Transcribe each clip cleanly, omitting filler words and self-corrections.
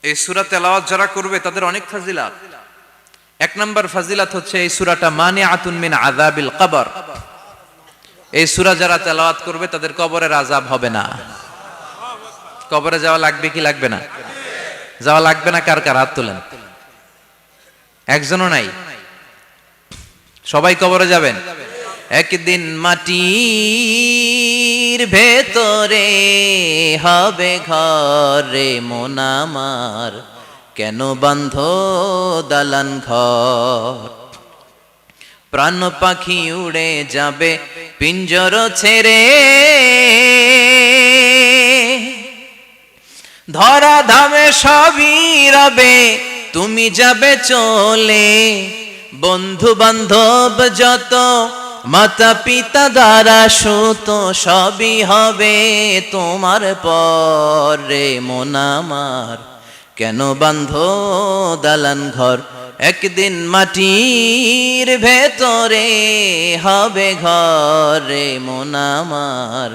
এই সূরা তেলাওয়াত যারা করবে তাদের অনেক ফাজিলাত। এক নাম্বার ফাজিলাত হচ্ছে এই সূরাটা মানিআতুন মিন আযাবিল কবর। এই সূরা যারা তেলাওয়াত করবে তাদের কবরের আযাব হবে না। কবরে যাওয়া লাগবে কি লাগবে না? যাওয়া লাগবে না। কার কার হাত তোলেন? একজনও নাই। সবাই কবরে যাবেন। একদিন মাটির ভেতরে হবে ঘরে মন আমার, কেন বান্ধ দালান ঘর? প্রাণ পাখি উড়ে যাবে পিঞ্জর ছেড়ে, ধরা ধামে সবই রবে তুমি যাবে চলে। বন্ধু বান্ধব যত মাতা পিতা দ্বারা সুত সবই হবে তোমার পরে মন আমার, কেন বান্ধ দালান ঘর? একদিন মাটির ভেতরে হবে ঘরে মন আমার,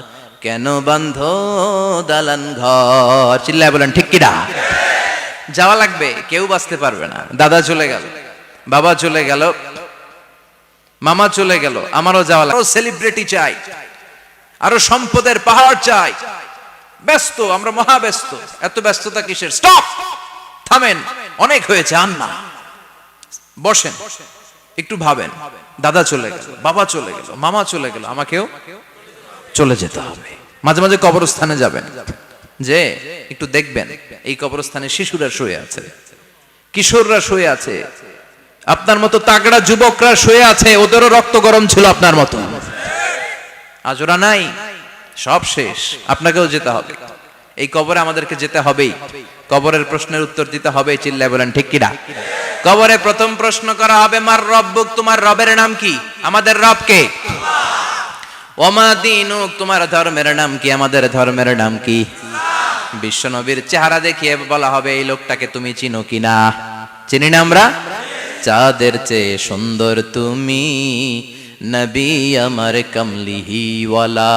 কেন বান্ধ দালান ঘর? চিল্লায় বলেন ঠিক কিনা? যাওয়া লাগবে, কেউ বাঁচতে পারবে না। দাদা চলে গেল, বাবা চলে গেল, মামা চলে গেল, আমারও যাওয়া লাগবে। সেলিব্রিটি চাই, আরো সম্পদের পাহাড় চাই। ব্যস্ত, আমরা মহা ব্যস্ত। এত ব্যস্ততা কিসের? স্টপ, থামেন, অনেক হয়েছে। আন্না বসেন, একটু ভাবেন। দাদা চলে গেল, বাবা চলে গেল, মামা চলে গেল, আমাকেও চলে যেতে হবে। মাঝে মাঝে কবরস্থানে যাবেন, যে একটু দেখবেন এই কবরস্থানে শিশুরা শুয়ে আছে, কিশোররা শুয়ে আছে, আপনার মতো তাগড়া যুবকরা শুয়ে আছে, ওদেরও রক্ত গরম ছিল আপনার মতো। আজ ওরা নাই, সব শেষ। আপনাকেও যেতে হবে। এই কবরে আমাদেরকে যেতে হবেই। কবরের প্রশ্নের উত্তর দিতে হবে। চিল্লায় বলেন ঠিক কিনা? কবরে প্রথম প্রশ্ন করা হবে, মার রব্বুক, তোমার রবের নাম কি? আমাদের রব কে? ওমা দীনুক, তোমার ধর্মের নাম কি? আমাদের ধর্মের নাম কি? বিশ্বনবীর চেহারা দেখিয়ে বলা হবে, এই লোকটাকে তুমি চিনো কিনা? চিনি না আমরা? চাঁদের চেয়ে সুন্দর তুমি, নবী আমার কমলিহি ওয়ালা,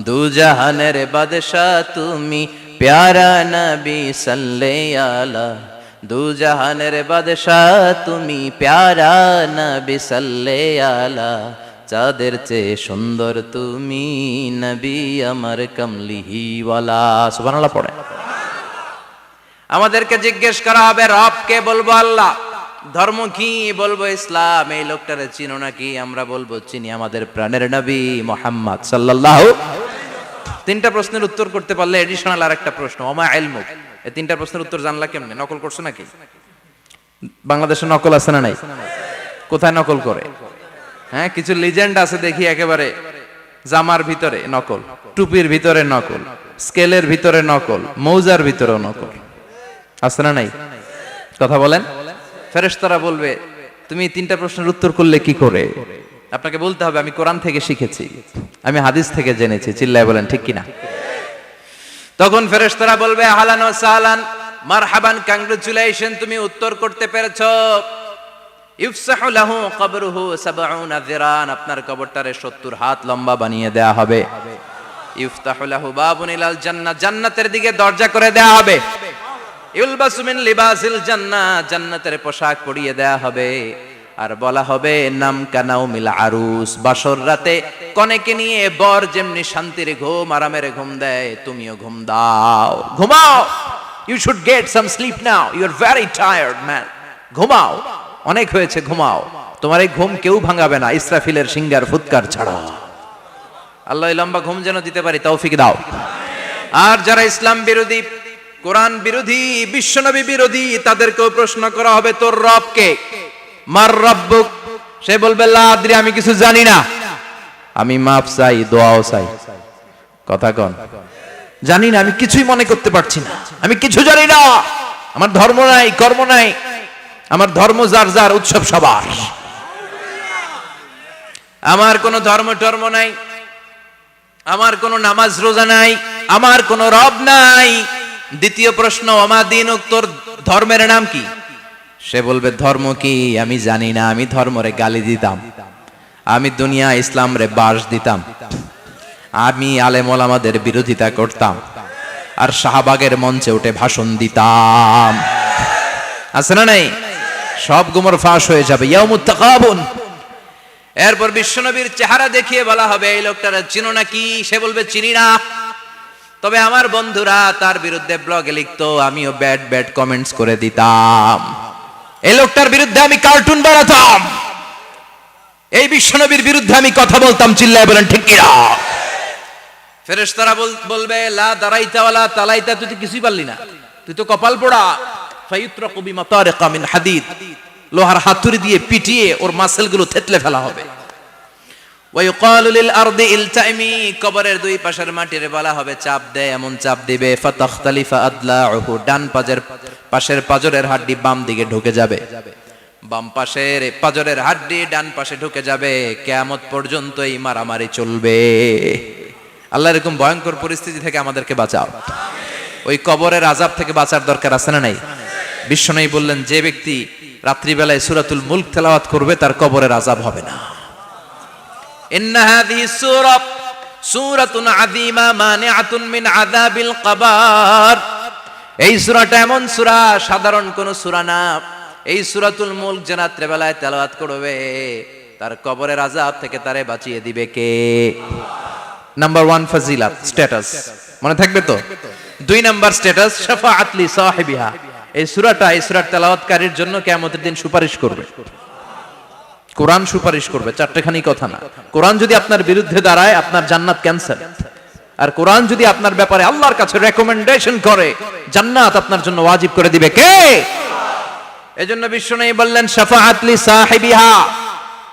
দু জাহানের বাদশাহ তুমি, প্যারা নবী সাল্লাল্লাহু আলা, দু জাহানের বাদশাহ তুমি, প্যারা নবী সাল্লাল্লাহু আলা, চাঁদের চেয়ে সুন্দর তুমি, নবী আমার কমলিহি ওয়ালা। সুবহানাল্লাহ পড়ে। আমাদেরকে জিজ্ঞেস করা হবে, রব কে? বলবো আল্লাহ। ধর্ম কি? বলবো ইসলাম। এই লোকটারে চিনো নাকি? আমরা বলবো চিনি, আমাদের প্রাণের নবী মুহাম্মদ সাল্লাল্লাহু। তিনটা প্রশ্নের উত্তর করতে পারলে এডিশনাল আর একটা প্রশ্ন, ওমা ইলমুক। এই তিনটা প্রশ্নের উত্তর জানলা কেমনে? নকল করছো নাকি? বাংলাদেশে নকল আছে না নাই? কোথায় নকল করে? হ্যাঁ, কিছু লিজেন্ড আছে দেখি, একেবারে জামার ভিতরে নকল, টুপির ভিতরে নকল, স্কেলের ভিতরে নকল, মৌজার ভিতরেও নকল। আছে না নাই? কথা বলেন। ফেরেশতারা বলবে, তুমি তিনটা প্রশ্নের উত্তর করলে কি করে? আপনাকে বলতে হবে, আমি কোরআন থেকে শিখেছি, আমি হাদিস থেকে জেনেছি। চিল্লায় বলেন ঠিক কিনা? তখন ফেরেশতারা বলবে, আহলান ওয়া সাহলান, মারহাবান, কংগ্রাচুলেশন, তুমি উত্তর করতে পেরেছো। ইফসাহু লাহু কবরুহু ৭০ যিরান, আপনার কবরটারে ৭০ হাত লম্বা বানিয়ে দেয়া হবে। ইফতাহু লাহু বাবুন ইলাল জান্নাহ, জান্নাতের দিকে দরজা করে দেয়া হবে। ইউলবাসু মিন লিবাসিল জান্নাহ, জান্নাতের পোশাক পরিয়ে দেয়া হবে। আর বলা হবে, নাম কানাউমিল আরুস, বাসর রাতে কনেকে নিয়ে বর যেমনি শান্তির ঘুম, আরামের ঘুম দেয়, তুমিও ঘুম দাও, ঘুমাও। You should get some sleep now, you are very tired man. ঘুমাও, অনেক হয়েছে, ঘুমাও। তোমার এই ঘুম কেউ ভাঙাবে না, ইসরাফিলের সিঙ্গার ফুৎকার ছাড়া। আল্লাহ লম্বা ঘুম যেন দিতে পারি, তৌফিক দাও। আর যারা ইসলাম বিরোধী, কোরআন বিরোধী, বিশ্বনবী বিরোধী, তাদেরকেও প্রশ্ন করা হবে, তোর রব কে? মার রব্বুক। সে বলবে, লা আদরি, আমি কিছু জানি না, আমি মাফ চাই, দোয়াও চাই। কথা কন, জানি না, আমি কিছুই মনে করতে পারছি না, আমি কিছু জানি না, আমার ধর্ম নাই, কর্ম নাই, আমার ধর্ম যার যার, উৎসব সবার। আমার কোনো ধর্ম টর্ম নাই, আমার কোনো নামাজ রোজা নাই, আমার কোনো রব নাই। দ্বিতীয় প্রশ্ন, ওমা দীনুক, তোর ধর্মের নাম কি? সে বলবে, ধর্ম কি? আমি জানি না, আমি ধর্মরে গালি দিতাম, আমি দুনিয়া ইসলাম রে বাস দিতাম, আমি আলেম ওলামাদের বিরোধিতা করতাম, আর শাহবাগের মঞ্চে উঠে ভাষণ দিতাম। আছে না নাই? সব গুমর ফাঁস হয়ে যাবে। ইয়াউমুত তাকাবুন। এরপর বিশ্বনবীর চেহারা দেখিয়ে বলা হবে এই লোকটারা চিনো নাকি? সে বলবে চিনি না, তবে আমার বন্ধুরা তার বিরুদ্ধে ব্লগে লিখতো, আমিও ব্যাড ব্যাড কমেন্টস করে দিতাম। এই লোকটার বিরুদ্ধে আমি কার্টুন বানাতাম, এই বিশ্বনবীর বিরুদ্ধে আমি কথা বলতাম। চিল্লায় বলেন ঠিক কিনা? ফেরেশতারা বলবে লা দারাইতা ওয়ালা তালাইতা, তুই তো কিছুই পারলি না, তুই তো কপাল পোড়া। ফায়ুত্রাকু বিমাতারিকা মিন হাদিদ, লোহার হাতুড়ি দিয়ে পিটিয়ে ওর মাসেলগুলো থেতলে ফেলা হবে। ওয়া ইউকালু লিল আরদি ইলতাইমি, কবরের দুই পাশের মাটির বলা হবে চাপ দে, এমন চাপ দিবে ফাতাখতালিফা আদলাউহু, ডান পাশের পাজরের হাড্ডি বাম দিকে ঢুকে যাবে, বাম পাশের পাজরের হাড্ডি ডান পাশে ঢুকে যাবে। কিয়ামত পর্যন্ত এই মারামারি চলবে। আল্লাহ এরকম ভয়ঙ্কর পরিস্থিতি থেকে আমাদেরকে বাঁচাও। ওই কবরের আযাব থেকে বাঁচার দরকার আছে না নাই? বিশ্বনবী বললেন যে ব্যক্তি রাত্রিবেলায় সূরাতুল মুলক তেলাওয়াত করবে তার কবরের আযাব হবে না। ইন্না হাযিহি সূরাতুন আযীমা মানিআতুন মিন আযাবিল কবর। এই সূরাটা এমন সূরা, সাধারণ কোন সূরা না। এই সূরাতুল মুলক যে রাত্রিবেলায় তেলাওয়াত করবে তার কবরের আযাব থেকে তারে বাঁচিয়ে দিবে কে? নাম্বার 1 ফাজিলাত, স্ট্যাটাস মনে থাকবে তো। 2 নাম্বার স্ট্যাটাস শাফাআত লি সাহিবিহা, এই সূরাটা এই সূরার তেলাওয়াতকারীর জন্য কিয়ামতের দিন সুপারিশ করবে। কোরআন সুপারিশ করবে, চারটেখানি কথা না। কোরআন যদি আপনার বিরুদ্ধে দাঁড়ায় আপনার জান্নাত ক্যান্সেল, আর কোরআন যদি আপনার ব্যাপারে আল্লাহর কাছে রেকমেন্ডেশন করে জান্নাত আপনার জন্য ওয়াজিব করে দিবে কে? এজন্য বিশ্বনবী বললেন শাফাআত লি সাহিবিহা,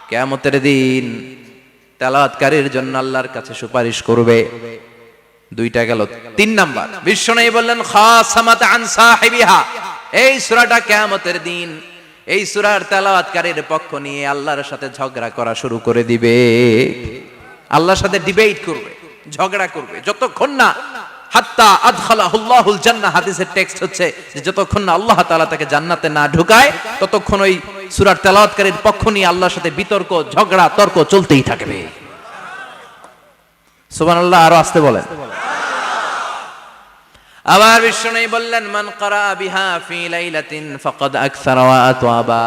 কিয়ামতের দিন তেলাওয়াতকারীর জন্য আল্লাহর কাছে সুপারিশ করবে। 2টা গেল। 3 নাম্বার বিশ্বনবী বললেন খাসামাত আন সাহিবিহা, এই সূরাটা কিয়ামতের দিন এই সূরার তেলাওয়াতকারীর পক্ষ নিয়ে আল্লাহর সাথে ঝগড়া করা শুরু করে দিবে। আল্লাহর সাথে ডিবেট করবে, ঝগড়া করবে, যতক্ষণ না হাত্তা আদখালাহুল্লাহুল জান্নাহ। হাদিসের টেক্সট হচ্ছে যে যতক্ষণ না আল্লাহ তাআলা তাকে জান্নাতে না ঢুকায় ততক্ষণ ওই সূরার তেলাওয়াতকারীর পক্ষ নিয়ে আল্লাহর সাথে বিতর্ক, ঝগড়া, তর্ক চলতেই থাকবে। সুবহানাল্লাহ। আরো আস্তে বলেন। আবার বিশ্বনবী বললেন মান ক্বারা বিহা ফি লাইলাতিন ফাকাদ আকসারা ওয়া আতওয়াবা,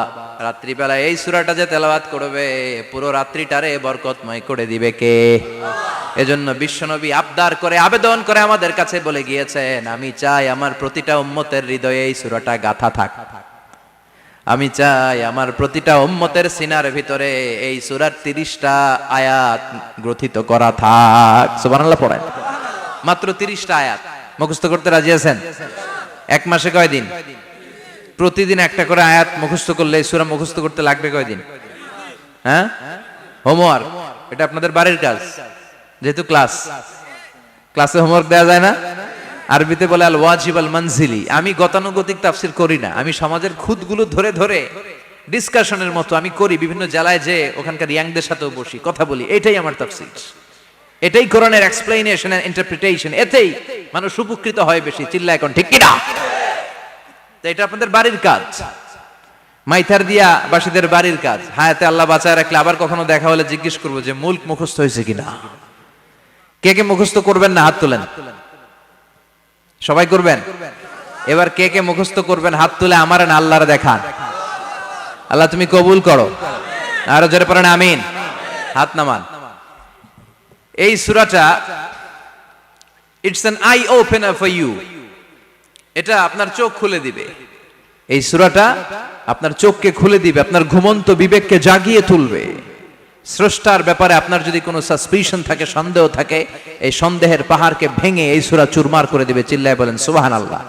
রাত্রিবেলা এই সূরাটা যে তেলাওয়াত করবে পুরো রাত্রিটারে বরকতময় করে দিবে কে? এজন্য বিশ্বনবী আবদার করে, আবেদন করে আমাদের কাছে বলে গিয়েছেন, আমি চাই আমার প্রতিটা উম্মতের হৃদয়ে এই সূরাটা গাঁথা থাক। আমি চাই আমার প্রতিটা উম্মতের সিনার ভিতরে এই সূরার 30টা আয়াত গ্রথিত করা থাক। সুবহানাল্লাহ পড়েন। মাত্র 30টা আয়াত মুখস্থ করতে রাজি আছেন? 1 মাসে কয়দিন? প্রতিদিন একটা করে আয়াত মুখস্থ করলে এই সূরা মুখস্থ করতে লাগবে কয়দিন? হ্যাঁ, হোমওয়ার্ক। এটা আপনাদের বাড়ির কাজ, যেহেতু ক্লাসে হোমওয়ার্ক দেওয়া যায় না। আরবিতে বলে আল ওয়াজিব আল মানজিলি। আমি গতানুগতিক তাফসীর করি না, আমি সমাজের খুঁতগুলো ধরে ধরে ডিসকাশনের মতো আমি করি। বিভিন্ন জেলায় যে ওখানকার ইয়াংদের সাথেও বসি, কথা বলি। এটাই আমার তাফসীর, এটাই কোরআনের এক্সপ্লেনেশন এন্ড ইন্টারপ্রিটেশন। এতেই মানুষ উপকৃত হয় বেশি। চিল্লা এখন ঠিক কিনা? তো এটা আপনাদের বাড়ির কাজ, মাইথার দিয়া বাসীদের বাড়ির কাজ। হায়াতে আল্লাহ বাঁচায় রাখলে আবার কখনো দেখা হলে জিজ্ঞেস করবো যে মুলক মুখস্থ হয়েছে কিনা। কে কে মুখস্থ করবেন না হাত তোলেন। সবাই করবেন। এবার কে কে মুখস্থ করবেন হাত তুলে আমার না আল্লাহর দেখান। আল্লাহ তুমি কবুল করো। আরো জোরে পড়েন আমিন। হাত নামান। এই সূরাটা it's an eye opener for you, এটা আপনার চোখ খুলে দিবে। এই সূরাটা আপনার চোখকে খুলে দিবে, আপনার ঘুমন্ত বিবেককে জাগিয়ে তুলবে। স্রষ্টার ব্যাপারে আপনার যদি কোনো সাসপিশন থাকে, সন্দেহ থাকে, এই সন্দেহের পাহাড়কে ভেঙে এই সূরা চুরমার করে দিবে। চিল্লায় বলেন সুবহানাল্লাহ।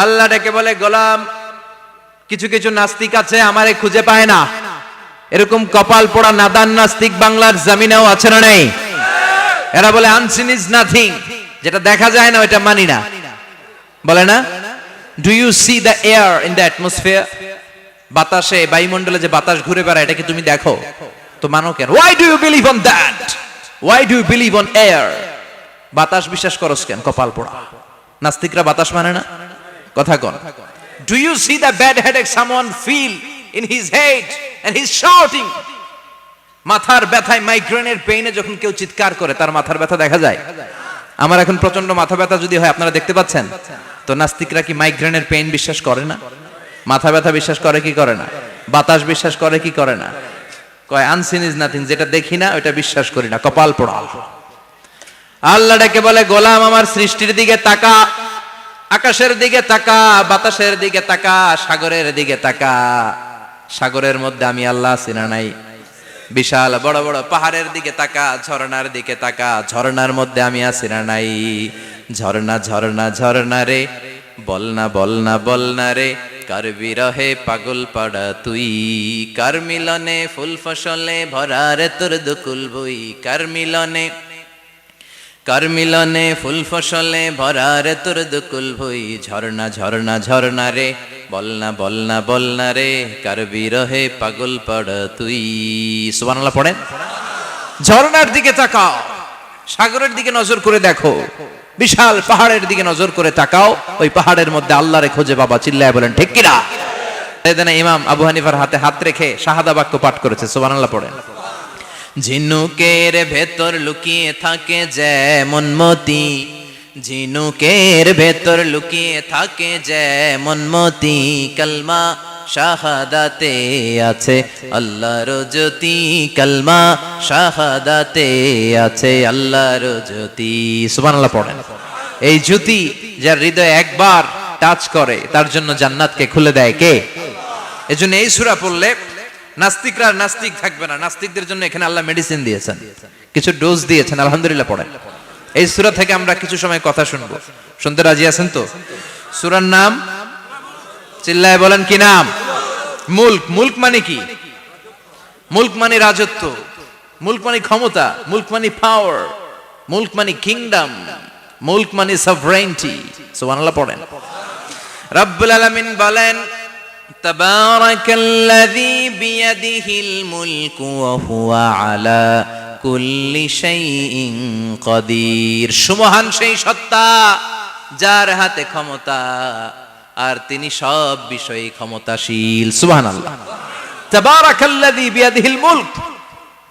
আল্লাহ ডেকে বলে গোলাম, কিছু কিছু নাস্তিক আছে আমারে খুঁজে পায় না, এরকম কপাল পোড়া নাদান নাস্তিক বাংলার জমিনেও আছে না নেই? এরা বলে আনসিন ইজ নাথিং, যেটা দেখা যায় না ওটা মানি না, বলে না? Do you see the air in the atmosphere? বাতাসে, বায়ুমণ্ডলে যে বাতাস ঘুরে বেড়ায় এটা কি তুমি দেখো? তো মানো কেন? Why do you believe on that? Why do you believe on air? বাতাস বিশ্বাস করস কেন? কপাল পোড়া নাস্তিকরা বাতাস মানে না, কথা কোন? Do you see the bad headache someone feel in his head and he's shouting? মাথার ব্যথায়, মাইগ্রেনের পেইনে যখন কেউ চিৎকার করে তার মাথার ব্যথা দেখা যায়? আমার এখন প্রচন্ড মাথা ব্যথা যদি হয়, আপনারা দেখতে পাচ্ছেন তো, নাস্তিকরা কি মাইগ্রেনের পেইন বিশ্বাস করে না? মাথা ব্যথা বিশ্বাস করে কি করে না? বাতাস বিশ্বাস করে কি করে না? কয় আনসিন ইজ নাথিং, যেটা দেখি না ওটা বিশ্বাস করি না, কপাল পোড়া। আল্লাহ ডেকে বলে, গোলাম আমার সৃষ্টির দিকে তাকা, আকাশের দিকে তাকা, বাতাসের দিকে তাকা, সাগরের দিকে তাকা। সাগরের মধ্যে আমি আল্লাহ আছি না নাই? বিশাল বড় বড় পাহাড়ের দিকে তাকা, ঝর্ণার দিকে তাকা, ঝর্ণার মধ্যে আমি আছি না নাই? ঝর্ণা ঝর্ণা ঝর্ণা রে, বলনা বলনা বলনা রে, কার বিরহে পাগল পাড়া তুই, কার মিলনে ফুল ফসলে ভরা রে তোর দুকুল বই, কার মিলনে ফুল ফসলে ভরা রে তোর দুকুল ভই। ঝর্ণা ঝর্ণা ঝর্ণা রে, বলনা বলনা বলনা রে, কার বিরহে পাগল পাড়া তুই। সুবহানাল্লাহ পড়েন। ঝর্ণার দিকে তাকাও, সাগরের দিকে নজর করে দেখো, বিশাল পাহাড়ের দিকে নজর করে তাকাও, ওই পাহাড়ের মধ্যে আল্লাহরে খুঁজে পাবা। চিল্লায় বলেন ঠিক কিনা? ইমাম আবু হানিফার হাতে হাত রেখে শাহাদা বাক্য পাঠ করেছে। সুবহানাল্লাহ পড়েন। ঝিনুকের ভেতর লুকিয়ে থাকে যেমন মতি, ঝিনুকের ভেতর লুকিয়ে থাকে যেমন মতি, কালমা শাহাদাতে আছে আল্লাহর জ্যোতি, কালমা শাহাদাতে আছে আল্লাহর জ্যোতি। সুবহানাল্লাহ পড়েন। এই জ্যোতি যার হৃদয়ে একবার টাচ করে তার জন্য জান্নাতকে খুলে দেয় কে? এজন্য এই সূরা পড়লে নাস্তিকরা নাস্তিক থাকবে না। নাস্তিকদের জন্য এখানে আল্লাহ মেডিসিন দিয়েছেন, কিছু ডোজ দিয়েছেন। আলহামদুলিল্লাহ পড়েন। এই সূরা থেকে আমরা কিছু সময় কথা শুনবো, শুনতে রাজি আছেন তো? সূরার নাম চিল্লায় বলেন কি নাম? মুলক। মুলক মানে কি? মুলক মানে রাজত্ব, মুলক মানে ক্ষমতা, মুলক মানে পাওয়ার, মুলক মানে কিংডম, মুলক মানে সভরেইনটি। সুবহানাল্লাহ পড়েন। রব্বুল আলামিন বলেন, তাবারাকাল্লাযী বিয়াদিহিল মুলকু ওয়া হুয়া আলা কুল্লি শাইইন কাদির। সুমহান সেই সত্তা যার হাতে ক্ষমতা আর তিনি সব বিষয়ে ক্ষমতাশীল। সুবহানাল্লাহ। তাবারাকাল্লাযী বিয়াদিহিল মুলক,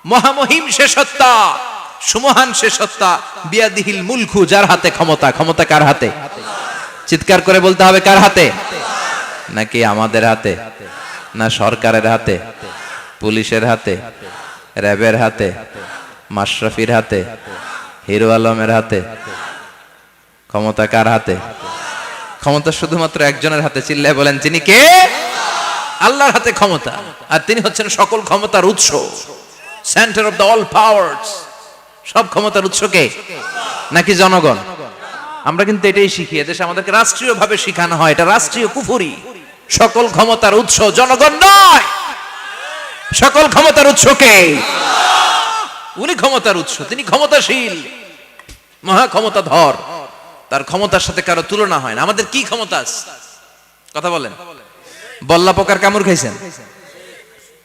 মহামহিম সে সত্তা, সুমহান সে সত্তা, বিয়াদিহিল মুলকু, যার হাতে ক্ষমতা। ক্ষমতা কার হাতে? চিৎকার করে বলতে হবে, কার হাতে? নাকি আমাদের হাতে? না সরকারের হাতে, পুলিশের হাতে, র্যাবের হাতে, মাশরাফির হাতে, হিরো আলমের হাতে? ক্ষমতা কার হাতে? ক্ষমতা শুধুমাত্র একজনের হাতে। চিল্লায় বলেন তিনি কে? আল্লাহর হাতে ক্ষমতা, আর তিনি হচ্ছেন সকল ক্ষমতার উৎস, centre of the all powers. সব ক্ষমতার উৎস কে? নাকি জনগণ? আমরা কিন্তু এটাই শিখি, এদেশে আমাদেরকে রাষ্ট্রীয় ভাবে শিখানো হয়, এটা রাষ্ট্রীয় কুফরি। সকল ক্ষমতার উৎস জনগণ নয়, সকল ক্ষমতার উৎস কে? উনি ক্ষমতার উৎস, তিনি ক্ষমতাশীল, মহা ক্ষমতাধর, তার ক্ষমতার সাথে কারো তুলনা হয় না। আমাদের কি ক্ষমতা আছে? কথা বলেন। বল্লা পোকার কামড় খাইছেন?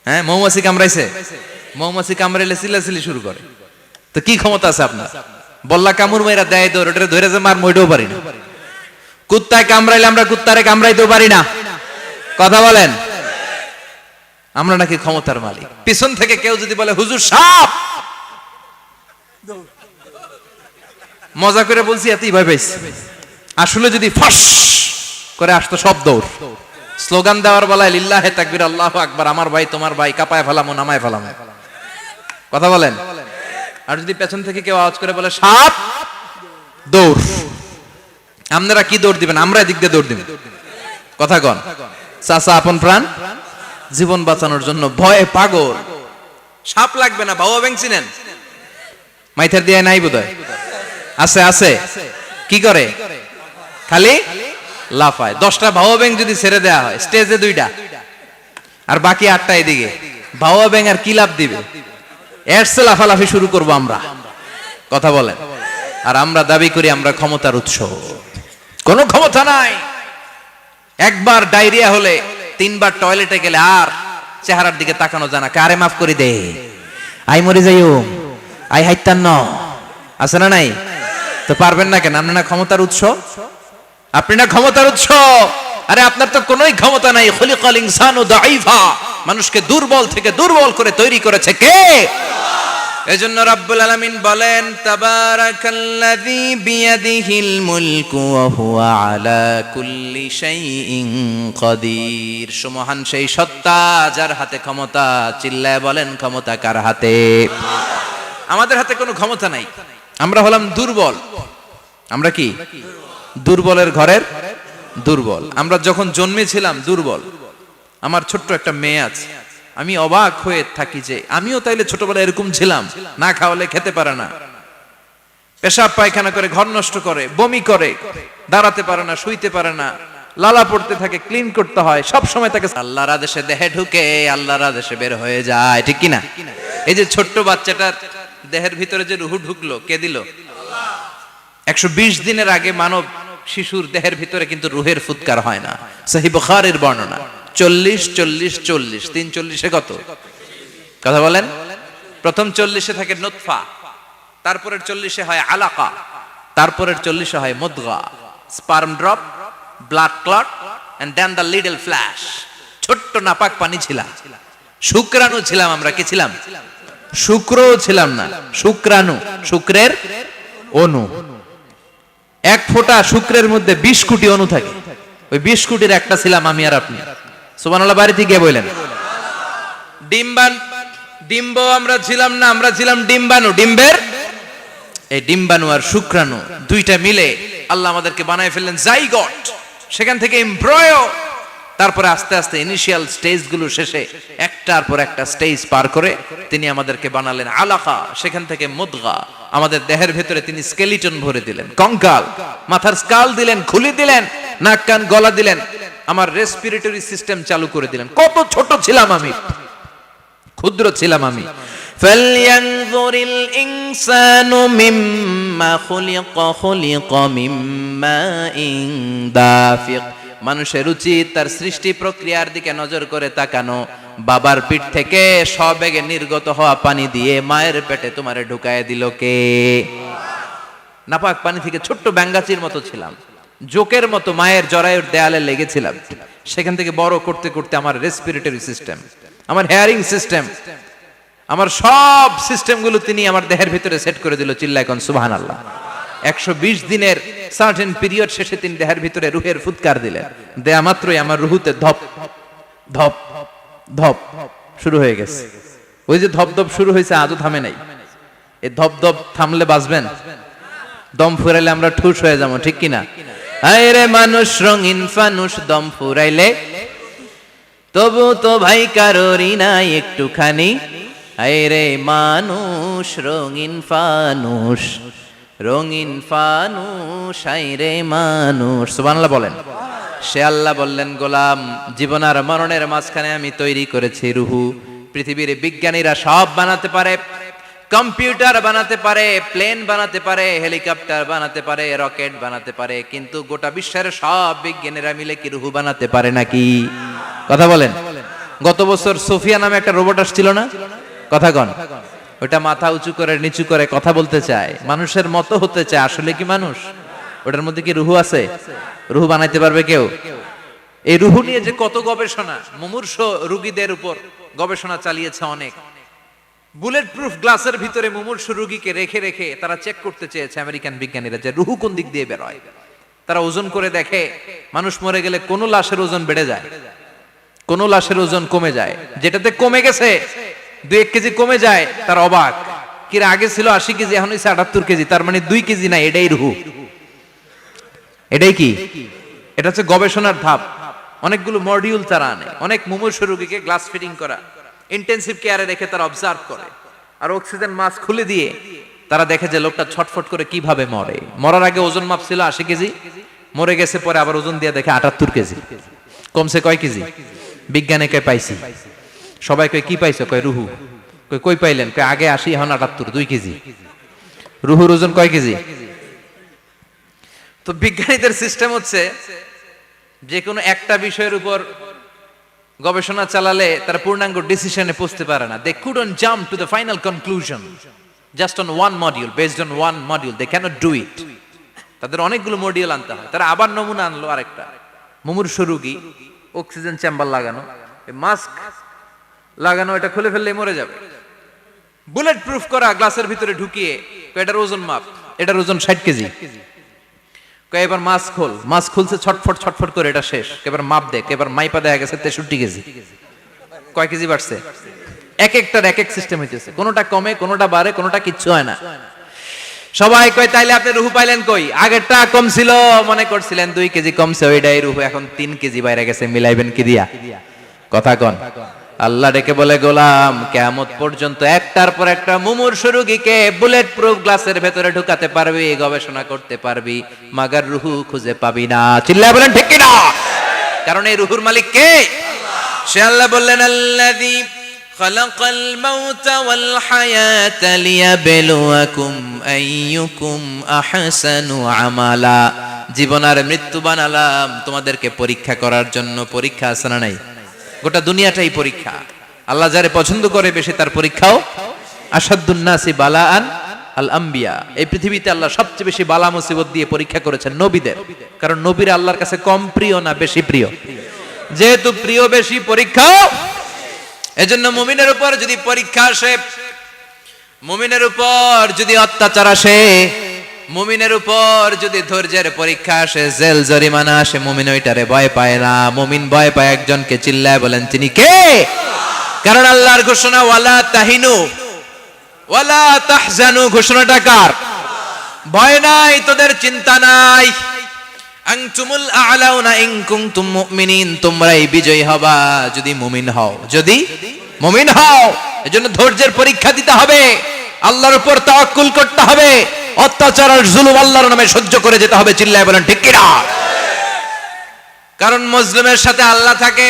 হ্যাঁ, মৌমাছি কামড়াইছে? মৌমাছি কামড়াইলে চিল্লাচিল্লি শুরু করে, তো কি ক্ষমতা আছে আপনার? বল্লা কামড় মেয়েরা দেয় দৌড়, ওটা ধরে যে মার মইটাও পারি না। কুত্তায় কামড়াইলে আমরা কুত্তারে কামড়াইতেও পারি না। কথা বলেন। আমরা নাকি ক্ষমতার মালিক। পিছন থেকে কেউ যদি বলে হুজুর সাপ, মজা করে বলছি এতই ভয় পাইছি, আসলে যদি ফাঁস করে আসতো সব দৌড়। স্লোগান দেওয়ার বেলায় লিল্লাহে তাকবীর, আল্লাহু আকবার, আমার ভাই তোমার ভাই, কাপায় ফেলামো নামায় ফেলামো। কথা বলেন। আর যদি পেছন থেকে কেউ আওয়াজ করে বলে সাপ, দৌড়। আপনারা কি দৌড় দিবেন? আমরা এদিক দিয়ে দৌড় দিব। কথা কন। চাচা আপন প্রাণ, জীবন বাঁচানোর জন্য ভয়ে পাগল। সাপ লাগবে না, ভাওয়া ব্যাং চিনেন? মাইথার দিয়ে নাই বোধহয়, আছে আছে। কি করে? খালি লাফায়। 10টা ভাওয়া ব্যাং যদি ছেড়ে দেওয়া হয় স্টেজে 2টা, আর বাকি 8টা এদিকে, ভাওয়া ব্যাং আর কি লাভ দিবে? এরসে লাফালাফি শুরু করবো আমরা। কথা বলেন। আর আমরা দাবি করি আমরা ক্ষমতার উৎস। কোনো ক্ষমতা নাই। একবার ডায়রিয়া হলে 3বার টয়লেটে গেলে আর চেহারার দিকে তাকানো যায় না। কারে মাফ করে দে, আই মরে যাইও, আই হাইতান ন, আছে না নাই? তো পারবেন না কেন? আপনি না ক্ষমতার উৎস, আপনি না ক্ষমতার উৎস। আরে আপনার তো কোনোই ক্ষমতা নাই। খলিকাল ইনসানু দাঈফা, মানুষকে দুর্বল থেকে দুর্বল করে তৈরি করেছে কে? এজন্য রাব্বুল আলামিন বলেন তাবারাকাল্লাযী বিয়াদিহিল মুলকু ওয়া হুয়া আলা কুল্লি শাইইন কাদির। সুমহান সেই সত্তা যার হাতে ক্ষমতা। চিল্লায় বলেন ক্ষমতা কার হাতে? আমাদের হাতে কোনো ক্ষমতা নাই। আমরা হলাম দুর্বল। আমরা কি দুর্বলের ঘরের দুর্বল। আমরা যখন জন্মেছিলাম দুর্বল। আমার ছোট্ট একটা মেয়ে আছে, আমি অবাক হয়ে থাকি যে আমিও তাইলে ছোটবেলায় এরকম ছিলাম, না খাওয়ালে খেতে পারে না, পেশাব পায়খানা করে, ঘর নষ্ট করে, বমি করে, দাঁড়াতে পারে না, শুইতে পারে না, লালা পড়তে থাকে, ক্লিন করতে হয়, সব সময় তাকে আল্লাহর আদেশে দেহে ঢুকে, আল্লাহর আদেশে বের হয়ে যায়, ঠিক কি না? এই যে ছোট্ট বাচ্চাটার দেহের ভিতরে যে রুহু ঢুকলো, কে দিল? 120 দিনের আগে মানব শিশুর দেহের ভিতরে কিন্তু রুহের ফুৎকার হয় না। সহিহ বুখারীর বর্ণনা 40 40 40 340 কত কথা বলেন? প্রথম 40 থাকে নুতফা, তারপরের 40 হয় আলাকা, তারপরের 40 হয় মুদগা, sperm drop, blood clot and then the little flesh. ছোট্ট নাপাক পানি ছিলাম, শুক্রাণু ছিলাম আমরা। কি ছিলাম? শুক্রও ছিলাম না, শুক্রাণু, শুক্রের অণু। এক ফোঁটা শুক্রের মধ্যে 20 কোটি অণু থাকে। ওই 20 কোটির একটা ছিলাম আমি আর আপনি। সুবহানাল্লাহ বাড়িতে গিয়ে বললেন। ডিম্ব আমরা ছিলাম না, আমরা ছিলাম ডিম্বাণু। ডিম্বের এই ডিম্বাণু আর শুক্রাণু দুইটা মিলে আল্লাহ আমাদেরকে বানায় ফেললেন জাইগট, সেখান থেকে এমব্রয়ো, তারপরে আস্তে আস্তে ইনিশিয়াল স্টেজগুলো শেষে একটার পর একটা স্টেজ পার করে তিনি আমাদেরকে বানালেন আলাকা, সেখান থেকে মুদগা। আমাদের দেহের ভেতরে তিনি স্কেলিটন ভরে দিলেন, কঙ্কাল, মাথার স্কাল দিলেন, খুলি দিলেন, নাক কান গলা দিলেন, আমার রেসপিরেটরি সিস্টেম চালু করে দিলেন। কত ছোট ছিলাম আমি, ক্ষুদ্র ছিলাম আমি। ফালয়ানজুরিল ইনসানু মিম্মা খুলিকা, খুলিকা মিম্মাইন দাফিক। মানুষের উচিত তার সৃষ্টি প্রক্রিয়ার দিকে নজর করে তাকানো। বাবার পিঠ থেকে সবেগে নির্গত হওয়া পানি দিয়ে মায়ের পেটে তোমারে ঢুকায় দিল কে? নাপাক পানি থেকে ছোট্ট ব্যাঙ্গাচির মতো ছিলাম, জোকের মতো মায়ের জরায়ুর দেয়ালে লেগেছিলাম। সেখান থেকে বড় করতে করতে আমার রেসপিরেটরি সিস্টেম, আমার হেয়ারিং সিস্টেম, আমার সব সিস্টেমগুলো তিনি আমার দেহের ভিতরে সেট করে দিল। চিল্লায় কোন সুবহানাল্লাহ। 120 দিনের সার্টেন পিরিয়ড শেষে তিনি দেহের ভিতরে রুহের ফুৎকার দিলেন। দেয়া মাত্রই আমার রুহুতে ধপ ধপ ধপ শুরু হয়ে গেছে। ওই যে ধপ ধপ শুরু হয়েছে, আজও থামে নাই। এই ধপ ধপ থামলে বাঁচবেন? দম ফুরাইলে আমরা ঠুস হয়ে যাবো, ঠিক কিনা? আয় রে মানুষ রঙিন ফানুষ, দম ফুরাইলে তবু তো ভাই কারোরই নাই একটুখানি। আয় রে মানুষ রঙিন ফানুষ, রঙিন ফানুষ, আয় রে মানুষ। সুবহানাল্লাহ বলেন। সে আল্লাহ বললেন, গোলাম, জীবন আর মরণের মাঝখানে আমি তৈরি করেছি রুহু। পৃথিবীর বিজ্ঞানীরা সব বানাতে পারে, কম্পিউটার বানাতে পারে, প্লেন বানাতে পারে, হেলিকপ্টার বানাতে পারে, রকেট বানাতে পারে, কিন্তু গোটা বিশ্বের সব বিজ্ঞানীরা মিলে কি রুহু বানাতে পারে নাকি? কথা বলেন। গত বছর সোফিয়া নামে একটা রোবট আসছিল না? কথা কন। ওটা মাথা উঁচু করে নিচু করে কথা বলতে চায়, মানুষের মতো হতে চায়। আসলে কি মানুষ? ওটার মধ্যে কি রুহু আছে? রুহু বানাইতে পারবে কেউ? এই রুহু নিয়ে যে কত গবেষণা, মুমূর্ষ রোগীদের উপর গবেষণা চালিয়েছে অনেক। বুলেট প্রুফ গ্লাসের ভিতরে মুমূর্ষ রোগীকে রেখে রেখে তারা চেক করতে চেয়েছে আমেরিকান বিজ্ঞানীরা যে রুহু কোন দিক দিয়ে বের হয়। তারা ওজন করে দেখে, মানুষ মরে গেলে কোন লাশের ওজন বেড়ে যায়, কোন লাশের ওজন কমে যায়। যেটাতে কমে গেছে 2-1 কেজি কমে যায়, তার অবাক। কি আগে ছিল 80 কেজি, এখন হইছে 78 কেজি, তার মানে 2 কেজি না, এটাই রুহু। এটাই কি? এটা হচ্ছে গবেষণার ধাপ। অনেকগুলো মডিউল তারা আনে, অনেক মুমূর্ষ রোগীকে গ্লাস ফিটিং করা, ইন্টেনসিভ কেয়ারে রেখে তারা অবজার্ভ করে, আর অক্সিজেন মাস্ক খুলে দিয়ে তারা দেখে যে লোকটা ছটফট করে কিভাবে মরে। মরার আগে ওজন মাপ ছিল 80 কেজি, মরে গেছে পরে আবার ওজন দিয়ে দেখে 78 কেজি। কমছে কয় কেজি? বিজ্ঞানে কয় পাইছি। সবাই কয় কি পাইছো? কয় রুহু। কয় কই পাইলেন? কয় আগে 80, এখন 78, 2 কেজি। রুহুর ওজন কয় কেজি? তো বিজ্ঞানীদের সিস্টেম হচ্ছে যে কোনো একটা বিষয়ের উপর গবেষণা চালালে তারা পূর্ণাঙ্গ ডিসিশনে পৌঁছতে পারে না। They couldn't jump to the final conclusion just on one module, based on one module. They cannot do it. তাদের অনেকগুলো মডিউল আনতে হয়। তারা আবার নমুনা আনলো আরেকটা। মুমূর্ষ রোগী, অক্সিজেন চেম্বার লাগানো, মাস্ক লাগানো, এটা খুলে ফেললে মরে যাবে। বুলেট প্রুফ করা গ্লাসের ভিতরে ঢুকিয়ে এটার ওজন মাপ, এটার ওজন 60 কেজি। এবার মাছ খোল, মাছ খুলছে ছটফট ছটফট করে, এটা শেষ। এবার মাপ দেখ, এবার মাইপা দেখা গেছে 63 কেজি। কয় কেজি বাড়ছে? এক একটার এক এক সিস্টেম হইতেছে, কোনোটা কমে, কোনোটা বাড়ে, কোনোটা কিচ্ছু হয় না। সবাই কয় তাইলে আপনি রুহু পাইলেন কই? আগেরটা কম ছিল, মনে করছিলেন 2 কেজি কমছে, ওইটাই রুহু, এখন 3 কেজি বাইরে গেছে, মিলাইবেন কি দিয়া? কথা কন। আল্লাহ ডেকে বলে, গোলাম কিয়ামত পর্যন্ত একটার পর একটা মুমূর্ষু রোগীকে বুলেট প্রুফ গ্লাসের ভেতরে ঢুকাতে পারবি, গবেষণা করতে পারবি, মাগার রুহু খুঁজে পাবি না। চিল্লায় বলেন ঠিক কিনা? কারণ এই রুহুর মালিক কে? সে আল্লাহ বললেন, আল্লাযী খালাকাল মাউতা ওয়াল হায়াতা লিয়াবলুয়াকুম আইয়ুকুম আহসানু আমালা। জীবন আর মৃত্যু বানালাম তোমাদেরকে পরীক্ষা করার জন্য। পরীক্ষা আছে না নাই? গোটা দুনিয়াটাই পরীক্ষা। আল্লাহ যারে পছন্দ করে বেশি তার পরীক্ষাও। আসাদুন নাসি বালাআন আল আম্বিয়া। এই পৃথিবীতে আল্লাহ সবচেয়ে বেশি বালা মুসিবত দিয়ে পরীক্ষা করেছেন নবীদের। কারণ নবীরা আল্লাহর কাছে কম প্রিয় না বেশি প্রিয়? যেহেতু প্রিয় বেশি, পরীক্ষাও। এজন্য মুমিনের উপর যদি পরীক্ষা আসে, মুমিনের উপর যদি অত্যাচার আসে, মুমিনের উপর যদি ধৈর্যের পরীক্ষা আসে, জেল জরিমানা আসে, মুমিন ওইটারে ভয় পায় না। মুমিন ভয় পায় একজনকে। চিল্লায় বলেন তিনি কে? কারণ আল্লাহর ঘোষণা, ওয়ালা তাহিনু ওয়ালা তাহজানু। ঘোষণাটা কার? ভয় নাই, তোদের চিন্তা নাই। আনতুমুল আ'লাউনা ইন কুনতুম মুমিনিন। তোমরাই বিজয়ী হবা যদি মুমিন হও, যদি মুমিন হও। এজন্য ধৈর্যের পরীক্ষা দিতে হবে, আল্লাহর উপর তাওয়াক্কুল করতে হবে, অত্যাচার আর জুলুম আল্লাহর নামে সহ্য করে যেতে হবে। চিল্লায় বলেন ঠিক কিনা? কারণ মুসলিমের সাথে আল্লাহ থাকে।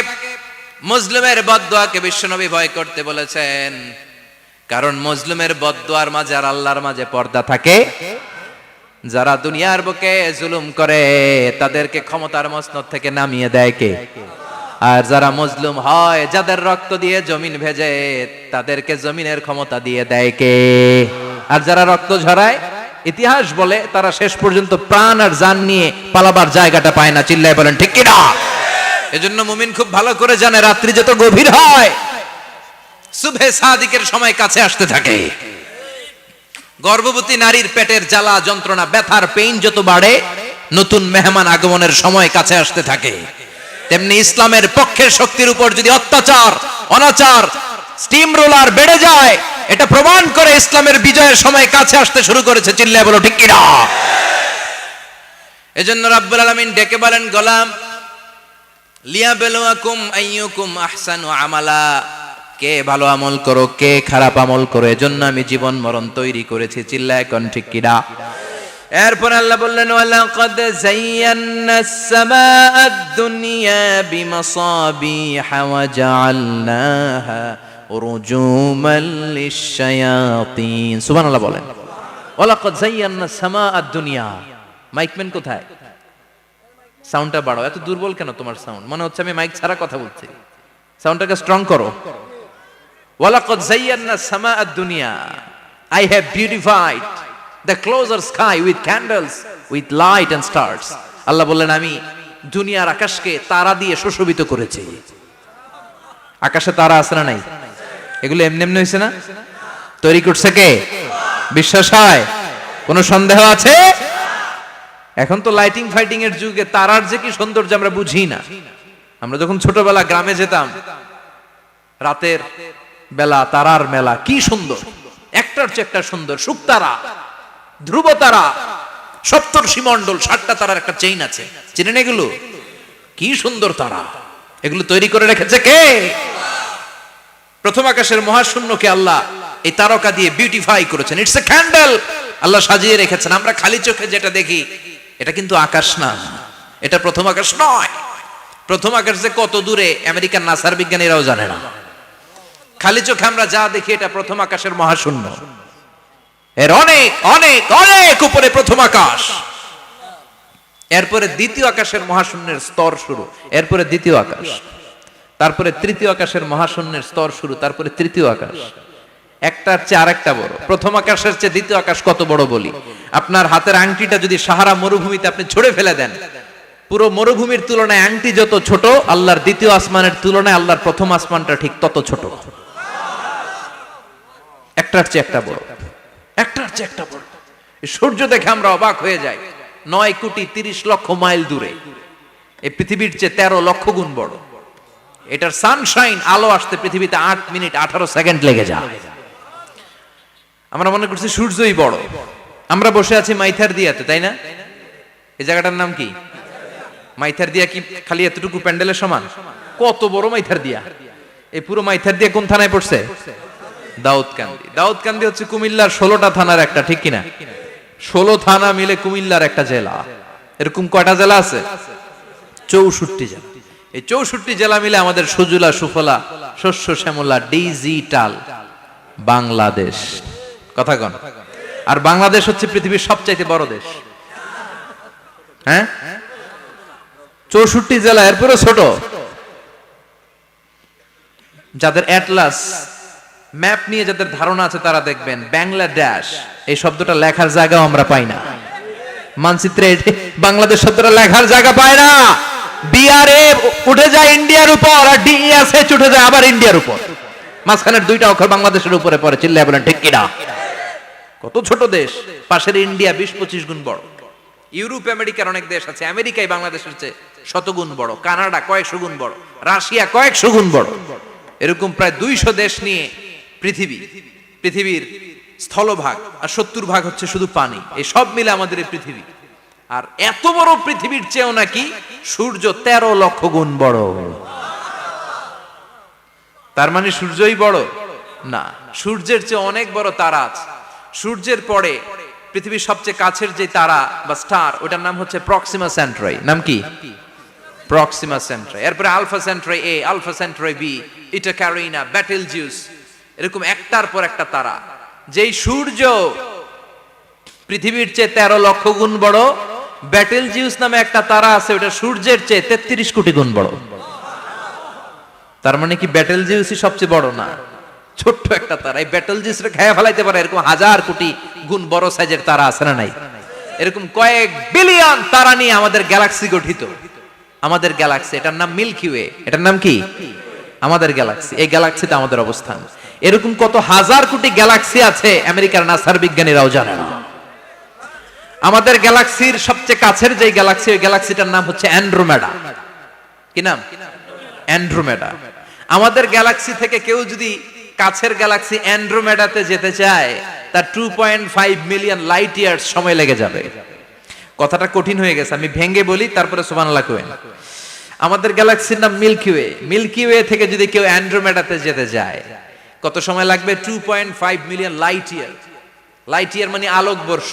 মুসলিমের বদদুয়াকে বিশ্বনবী ভয় করতে বলেছেন। কারণ মুসলিমের বদদুয়ার মাঝে আর আল্লাহর মাঝে পর্দা থাকে। যারা দুনিয়ার বুকে জুলুম করে তাদেরকে ক্ষমতার মসনদ থেকে নামিয়ে দেয় কে? আর যারা মজলুম হয়, যাদের রক্ত দিয়ে জমিন ভেজে, তাদেরকে জমিনের ক্ষমতা দিয়ে দেয় কে? আর যারা রক্ত ঝরায়, ইতিহাস বলে তারা শেষ পর্যন্ত প্রাণ আর জান নিয়ে পালাবার জায়গাটা পায় না। চিল্লায় বলেন ঠিক কিনা? এজন্য মুমিন খুব ভালো করে জানে, রাত্রি যত গভীর হয়, সুবহে সাদিকের সময় কাছে আসতে থাকে। গর্ভবতী নারীর পেটের জ্বালা যন্ত্রণা, ব্যথার পেইন যত বাড়ে, নতুন মেহমান আগমনের সময় কাছে আসতে থাকে। তেমনি ইসলামের পক্ষের শক্তির উপর যদি অত্যাচার, অনাচার, স্টিম রোলার বেড়ে যায়, এটা প্রমাণ করে ইসলামের বিজয়ের সময় কাছে আসতে শুরু করেছে। চিল্লায় বলো ঠিক কিনা? এজন্য রাব্বুল আলামিন ডেকে বলেন, গোলাম লিয়াবলুয়াকুম আইয়ুকুম আহসানু আমালা। কে ভালো আমল করো, কে খারাপ আমল করো, এজন্য আমি জীবন মরণ তৈরি করেছি। চিল্লায় কোন ঠিক কিনা? এরপর আল্লাহ বললেন, ওয়ালাকাদ যায়্যানাস সামাআদ দুনিয়া বিমাসাবিহা ওয়া জাআলনাহা রুজুমান লিশ-শায়াতিন। সুবহানাল্লাহ বলেন। ওয়ালাকাদ যায়্যানাস সামাআদ দুনিয়া। মাইকম্যান কোথায়? সাউন্ডটা বাড়াও। এত দুর্বল কেন তোমার সাউন্ড? মনে হচ্ছে আমি মাইক ছাড়া কথা বলছি। সাউন্ডটাকে স্ট্রং করো। ওয়ালাকাদ যায়্যানাস সামাআদ দুনিয়া। I have beautified the closer sky with candles, with light and stars. আল্লাহ বললেন, আমি দুনিয়ার আকাশকে তারা দিয়ে সুশোভিত করেছি। আকাশে তারা আছে না নাই? এগুলো এমনি এমনি হয়েছে না? তৈরি করছে কে? বিশ্বাস হয়? কোনো সন্দেহ আছে? এখন তো লাইটিং ফাইটিং এর যুগে তারার যে কি সৌন্দর্য আমরা বুঝি না। আমরা যখন ছোটবেলা গ্রামে যেতাম, রাতের বেলা তারার মেলা, কি সুন্দর, একটার চেয়ে একটা সুন্দর। শুকতারা, ধ্রুব তারা, সপ্তর্ষি মণ্ডল, 7টা তারার একটা চেইন আছে, চিনেন এগুলো? কি সুন্দর তারা! এগুলো তৈরি করে রেখেছে কে? প্রথম আকাশের মহাশূন্যকে আল্লাহ এই তারকা দিয়ে বিউটিফাই করেছেন। It's a candle. আল্লাহ সাজিয়ে রেখেছেন। আমরা খালি চোখে যেটা দেখি, এটা কিন্তু আকাশ না, এটা প্রথম আকাশ নয়। প্রথম আকাশ যে কত দূরে আমেরিকার নাসার বিজ্ঞানীরাও জানে না। খালি চোখে আমরা যা দেখি, এটা প্রথম আকাশের মহাশূন্য। এর অনেক অনেক অনেক উপরে প্রথম আকাশ। এরপরে দ্বিতীয় আকাশের মহাশূন্যের স্তর শুরু, এরপরে দ্বিতীয় আকাশ, তারপরে তৃতীয় আকাশের মহাশূন্যের স্তর শুরু, তারপরে তৃতীয় আকাশ। একটার চেয়ে আরেকটা বড়। প্রথম আকাশের চেয়ে দ্বিতীয় আকাশ কত বড় বলি? আপনার হাতের আংটিটা যদি সাহারা মরুভূমিতে আপনি ছুঁড়ে ফেলে দেন, পুরো মরুভূমির তুলনায় আংটি যত ছোট, আল্লাহর দ্বিতীয় আসমানের তুলনায় আল্লাহর প্রথম আসমানটা ঠিক তত ছোট। একটার চেয়ে একটা বড়, একটার চেয়ে একটা বড়। সূর্য দেখে আমরা অবাক হয়ে যাই, 9,30,00,000 মাইল দূরে। এই পৃথিবীর চেয়ে 13 লক্ষ গুণ বড়। এটার সানশাইন, আলো আসতে পৃথিবীতে 8 মিনিট 18 সেকেন্ড লেগে যায়। আমরা মনে করছি সূর্যই বড়। আমরা বসে আছি মাইথার দিয়াতে, তাই না? এই জায়গাটার নাম কি? মাইথার দিয়া। কি খালি এতটুকু প্যান্ডেলের সমান? কত বড় মাইথার দিয়া! এই পুরো মাইথার দিয়া কোন থানায় পড়ছে? দাউদকান্দি। দাউদকান্দি হচ্ছে কুমিল্লার 16টা থানার একটা, ঠিক কিনা? 16 থানা মিলে কুমিল্লার একটা জেলা। এরকম কয়টা জেলা আছে? 64 জেলা। এই 64 জেলা মিলে আমাদের সুজলা সুফলা শস্য শ্যামলা ডিজিটাল বাংলাদেশ। কথা কন। আর বাংলাদেশ হচ্ছে পৃথিবীর সবচাইতে বড় দেশ। হ্যাঁ, 64 জেলা, এরপরে ছোট। যাদের অ্যাটলাস ম্যাপ নিয়ে যাদের ধারণা আছে তারা দেখবেন বাংলাদেশ এই শব্দটা লেখার জায়গাও আমরা পাই না। মানচিত্রে বাংলাদেশ শব্দটা লেখার জায়গা পায় না। বিআরএ উঠে যায় ইন্ডিয়ার উপর, আর ডিএসএইচ উঠে যায় আবার ইন্ডিয়ার উপর। মাঝখানের দুইটা অক্ষর বাংলাদেশের উপরে পড়ে। চিল্লায় বলেন ঠিক কিনা? কত ছোট দেশ। পাশের ইন্ডিয়া 20-25 গুণ বড়। ইউরোপ আমেরিকার অনেক দেশ আছে, আমেরিকায় বাংলাদেশের চেয়ে শতগুণ বড়। কানাডা কয়েকশো গুণ বড়। রাশিয়া কয়েকশো গুণ বড়। এরকম প্রায় 200 দেশ নিয়ে পৃথিবীর স্থলভাগ, আর 70% হচ্ছে শুধু পানি। এই সব মিলে আমাদের এই পৃথিবী। আর এত বড় পৃথিবীর চেয়েও নাকি সূর্য 13 লক্ষ গুণ বড়। তার মানে সূর্যই বড় না, সূর্যের চেয়ে অনেক বড় তারা আছে। সূর্যের পরে পৃথিবীর সবচেয়ে কাছের যে তারা বা স্টার, ওটার নাম হচ্ছে প্রক্সিমা সেন্ট্রাই। নাম কি? প্রক্সিমা সেন্ট্রাই। এরপরে আলফা সেন্ট্রাই এ, আলফা সেন্ট্রাই বি, ইটা ক্যারিনা, বেটেলজিউস, এরকম একটার পর একটা তারা। যেই সূর্য পৃথিবীর চেয়ে 13 লক্ষ গুণ বড়, বেটেলজিউস নামে একটা তারা আছে, ওটা সূর্যের চেয়ে 33 কোটি গুণ বড়। তার মানে কি বেটেলজিউসই সবচেয়ে বড় না? ছোট্ট একটা তারা। এই বেটেলজিউসটা খেয়ে ফেলাইতে পারে এরকম 1000 কোটি গুণ বড় সাইজের তারা আছে না নাই? এরকম কয়েক বিলিয়ন তারা নিয়ে আমাদের গ্যালাক্সি গঠিত। আমাদের গ্যালাক্সি, এটার নাম মিল্কি ওয়ে। এটার নাম কি? আমাদের গ্যালাক্সি। এই গ্যালাক্সিতে আমাদের অবস্থান। এরকম কত হাজার কোটি গ্যালাক্সি আছে আমেরিকার নাসার বিজ্ঞানীরাও জানে না। আমাদের গ্যালাক্সির সবচেয়ে কাছের যে গ্যালাক্সি, ওই গ্যালাক্সিটার নাম হচ্ছে অ্যান্ড্রোমেডা। কি নাম? অ্যান্ড্রোমেডা। আমাদের গ্যালাক্সি থেকে কেউ যদি কাছের গ্যালাক্সি অ্যান্ড্রোমেডাতে যেতে চায়, তার 2.5 মিলিয়ন লাইট ইয়ার্স সময় লেগে যাবে। কথাটা কঠিন হয়ে গেছে, আমি ভেঙে বলি, তারপরে সুবহানাল্লাহ কইেন। আমাদের গ্যালাক্সির নাম মিল্কি ওয়ে। মিল্কি ওয়ে থেকে যদি কেউ অ্যান্ড্রোমেডাতে যেতে যায়, কত সময় লাগবে? 2.5 million light year. Light year মানে আলোকবর্ষ।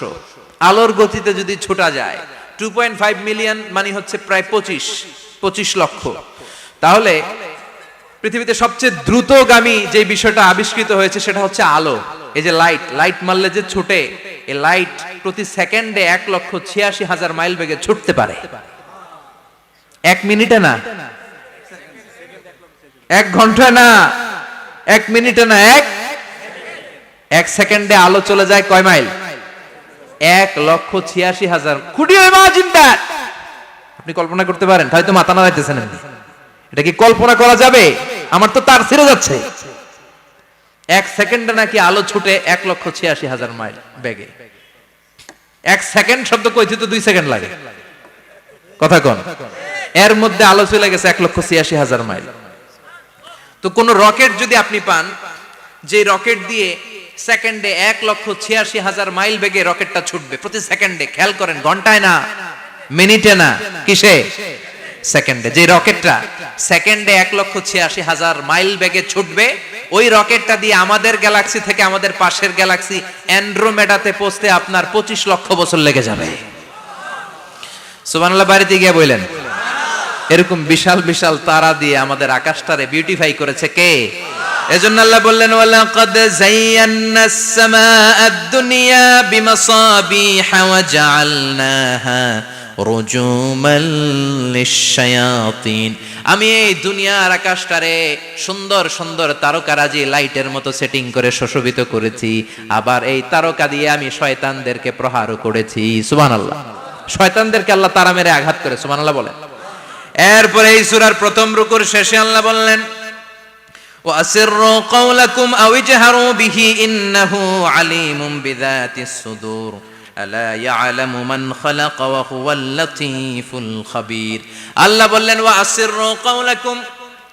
আলোর গতিতে যদি ছোটা যায়, 2.5 মিলিয়ন মানে হচ্ছে প্রায় 25 লক্ষ। তাহলে পৃথিবীতে সবচেয়ে দ্রুতগামী যে বিষয়টা আবিষ্কৃত হয়েছে সেটা হচ্ছে আলো। এই যে লাইট মারলে যে ছুটে, এই লাইট প্রতি সেকেন্ডে 1,86,000 মাইল বেগে ছুটতে পারে। 1 মিনিটে না, 1 ঘন্টায় না, 1 মিনিটে না, 1 সেকেন্ডে আলো চলে যায় কয় mile? 1,86,000। Could you imagine that? আপনি কল্পনা করতে পারেন? হয়তো মাথা নাড়াইতেছেন। এটা কি কল্পনা করা যাবে? আমার তো তার ছিঁড়ে যাচ্ছে। 1 সেকেন্ডে নাকি আলো ছুটে 1,86,000 মাইল বেগে। 1 সেকেন্ড শব্দ কইতে তো 2 সেকেন্ড লাগে। কথা কোন? এর মধ্যে আলো চলে গেছে 1,86,000 মাইল। তো কোন রকেট যদি আপনি পান, যে রকেট দিয়ে সেকেন্ডে 1,86,000 মাইল বেগে রকেটটা ছুটবে প্রতি সেকেন্ডে, খেয়াল করেন, ঘন্টায় না, মিনিটে না, কিসে? সেকেন্ডে। যে রকেটটা সেকেন্ডে 1,86,000 মাইল বেগে ছুটবে, ওই রকেটটা দিয়ে আমাদের গ্যালাক্সি থেকে আমাদের পাশের গ্যালাক্সি অ্যান্ড্রোমেডাতে পৌঁছতে আপনার 25 লক্ষ বছর লেগে যাবে। সুবহানাল্লাহ বাড়িতে গিয়ে বললেন। এরকম বিশাল বিশাল তারা দিয়ে আমাদের আকাশটারে বিউটিফাই করেছে কে? এজন্য আল্লাহ বললেন, ওয়ালাকাদ যায়্যানাস সামাআদ দুনিয়া বিমাসাবিহা ওয়া জাআলনাহা রুজুমান লিশ-শায়াতিন। আমি এই দুনিয়ার আকাশটারে সুন্দর সুন্দর তারকারাজি লাইটের মতো সেটিং করে সুশোভিত করেছি। আবার এই তারকা দিয়ে আমি শয়তানদেরকে প্রহারও করেছি। সুবহানাল্লাহ। শয়তানদেরকে আল্লাহ তারা মেরে আঘাত করে। সুবহানাল্লাহ বলেন। এরপরে এই সূরার প্রথম রুকুর শেষে আল্লাহ বললেন, وأسروا قولكم أو اجهروا به إنه عليم بذات الصدور ألا يعلم من خلق وهو اللطيف الخبير আল্লাহ বললেন وأسروا قولكم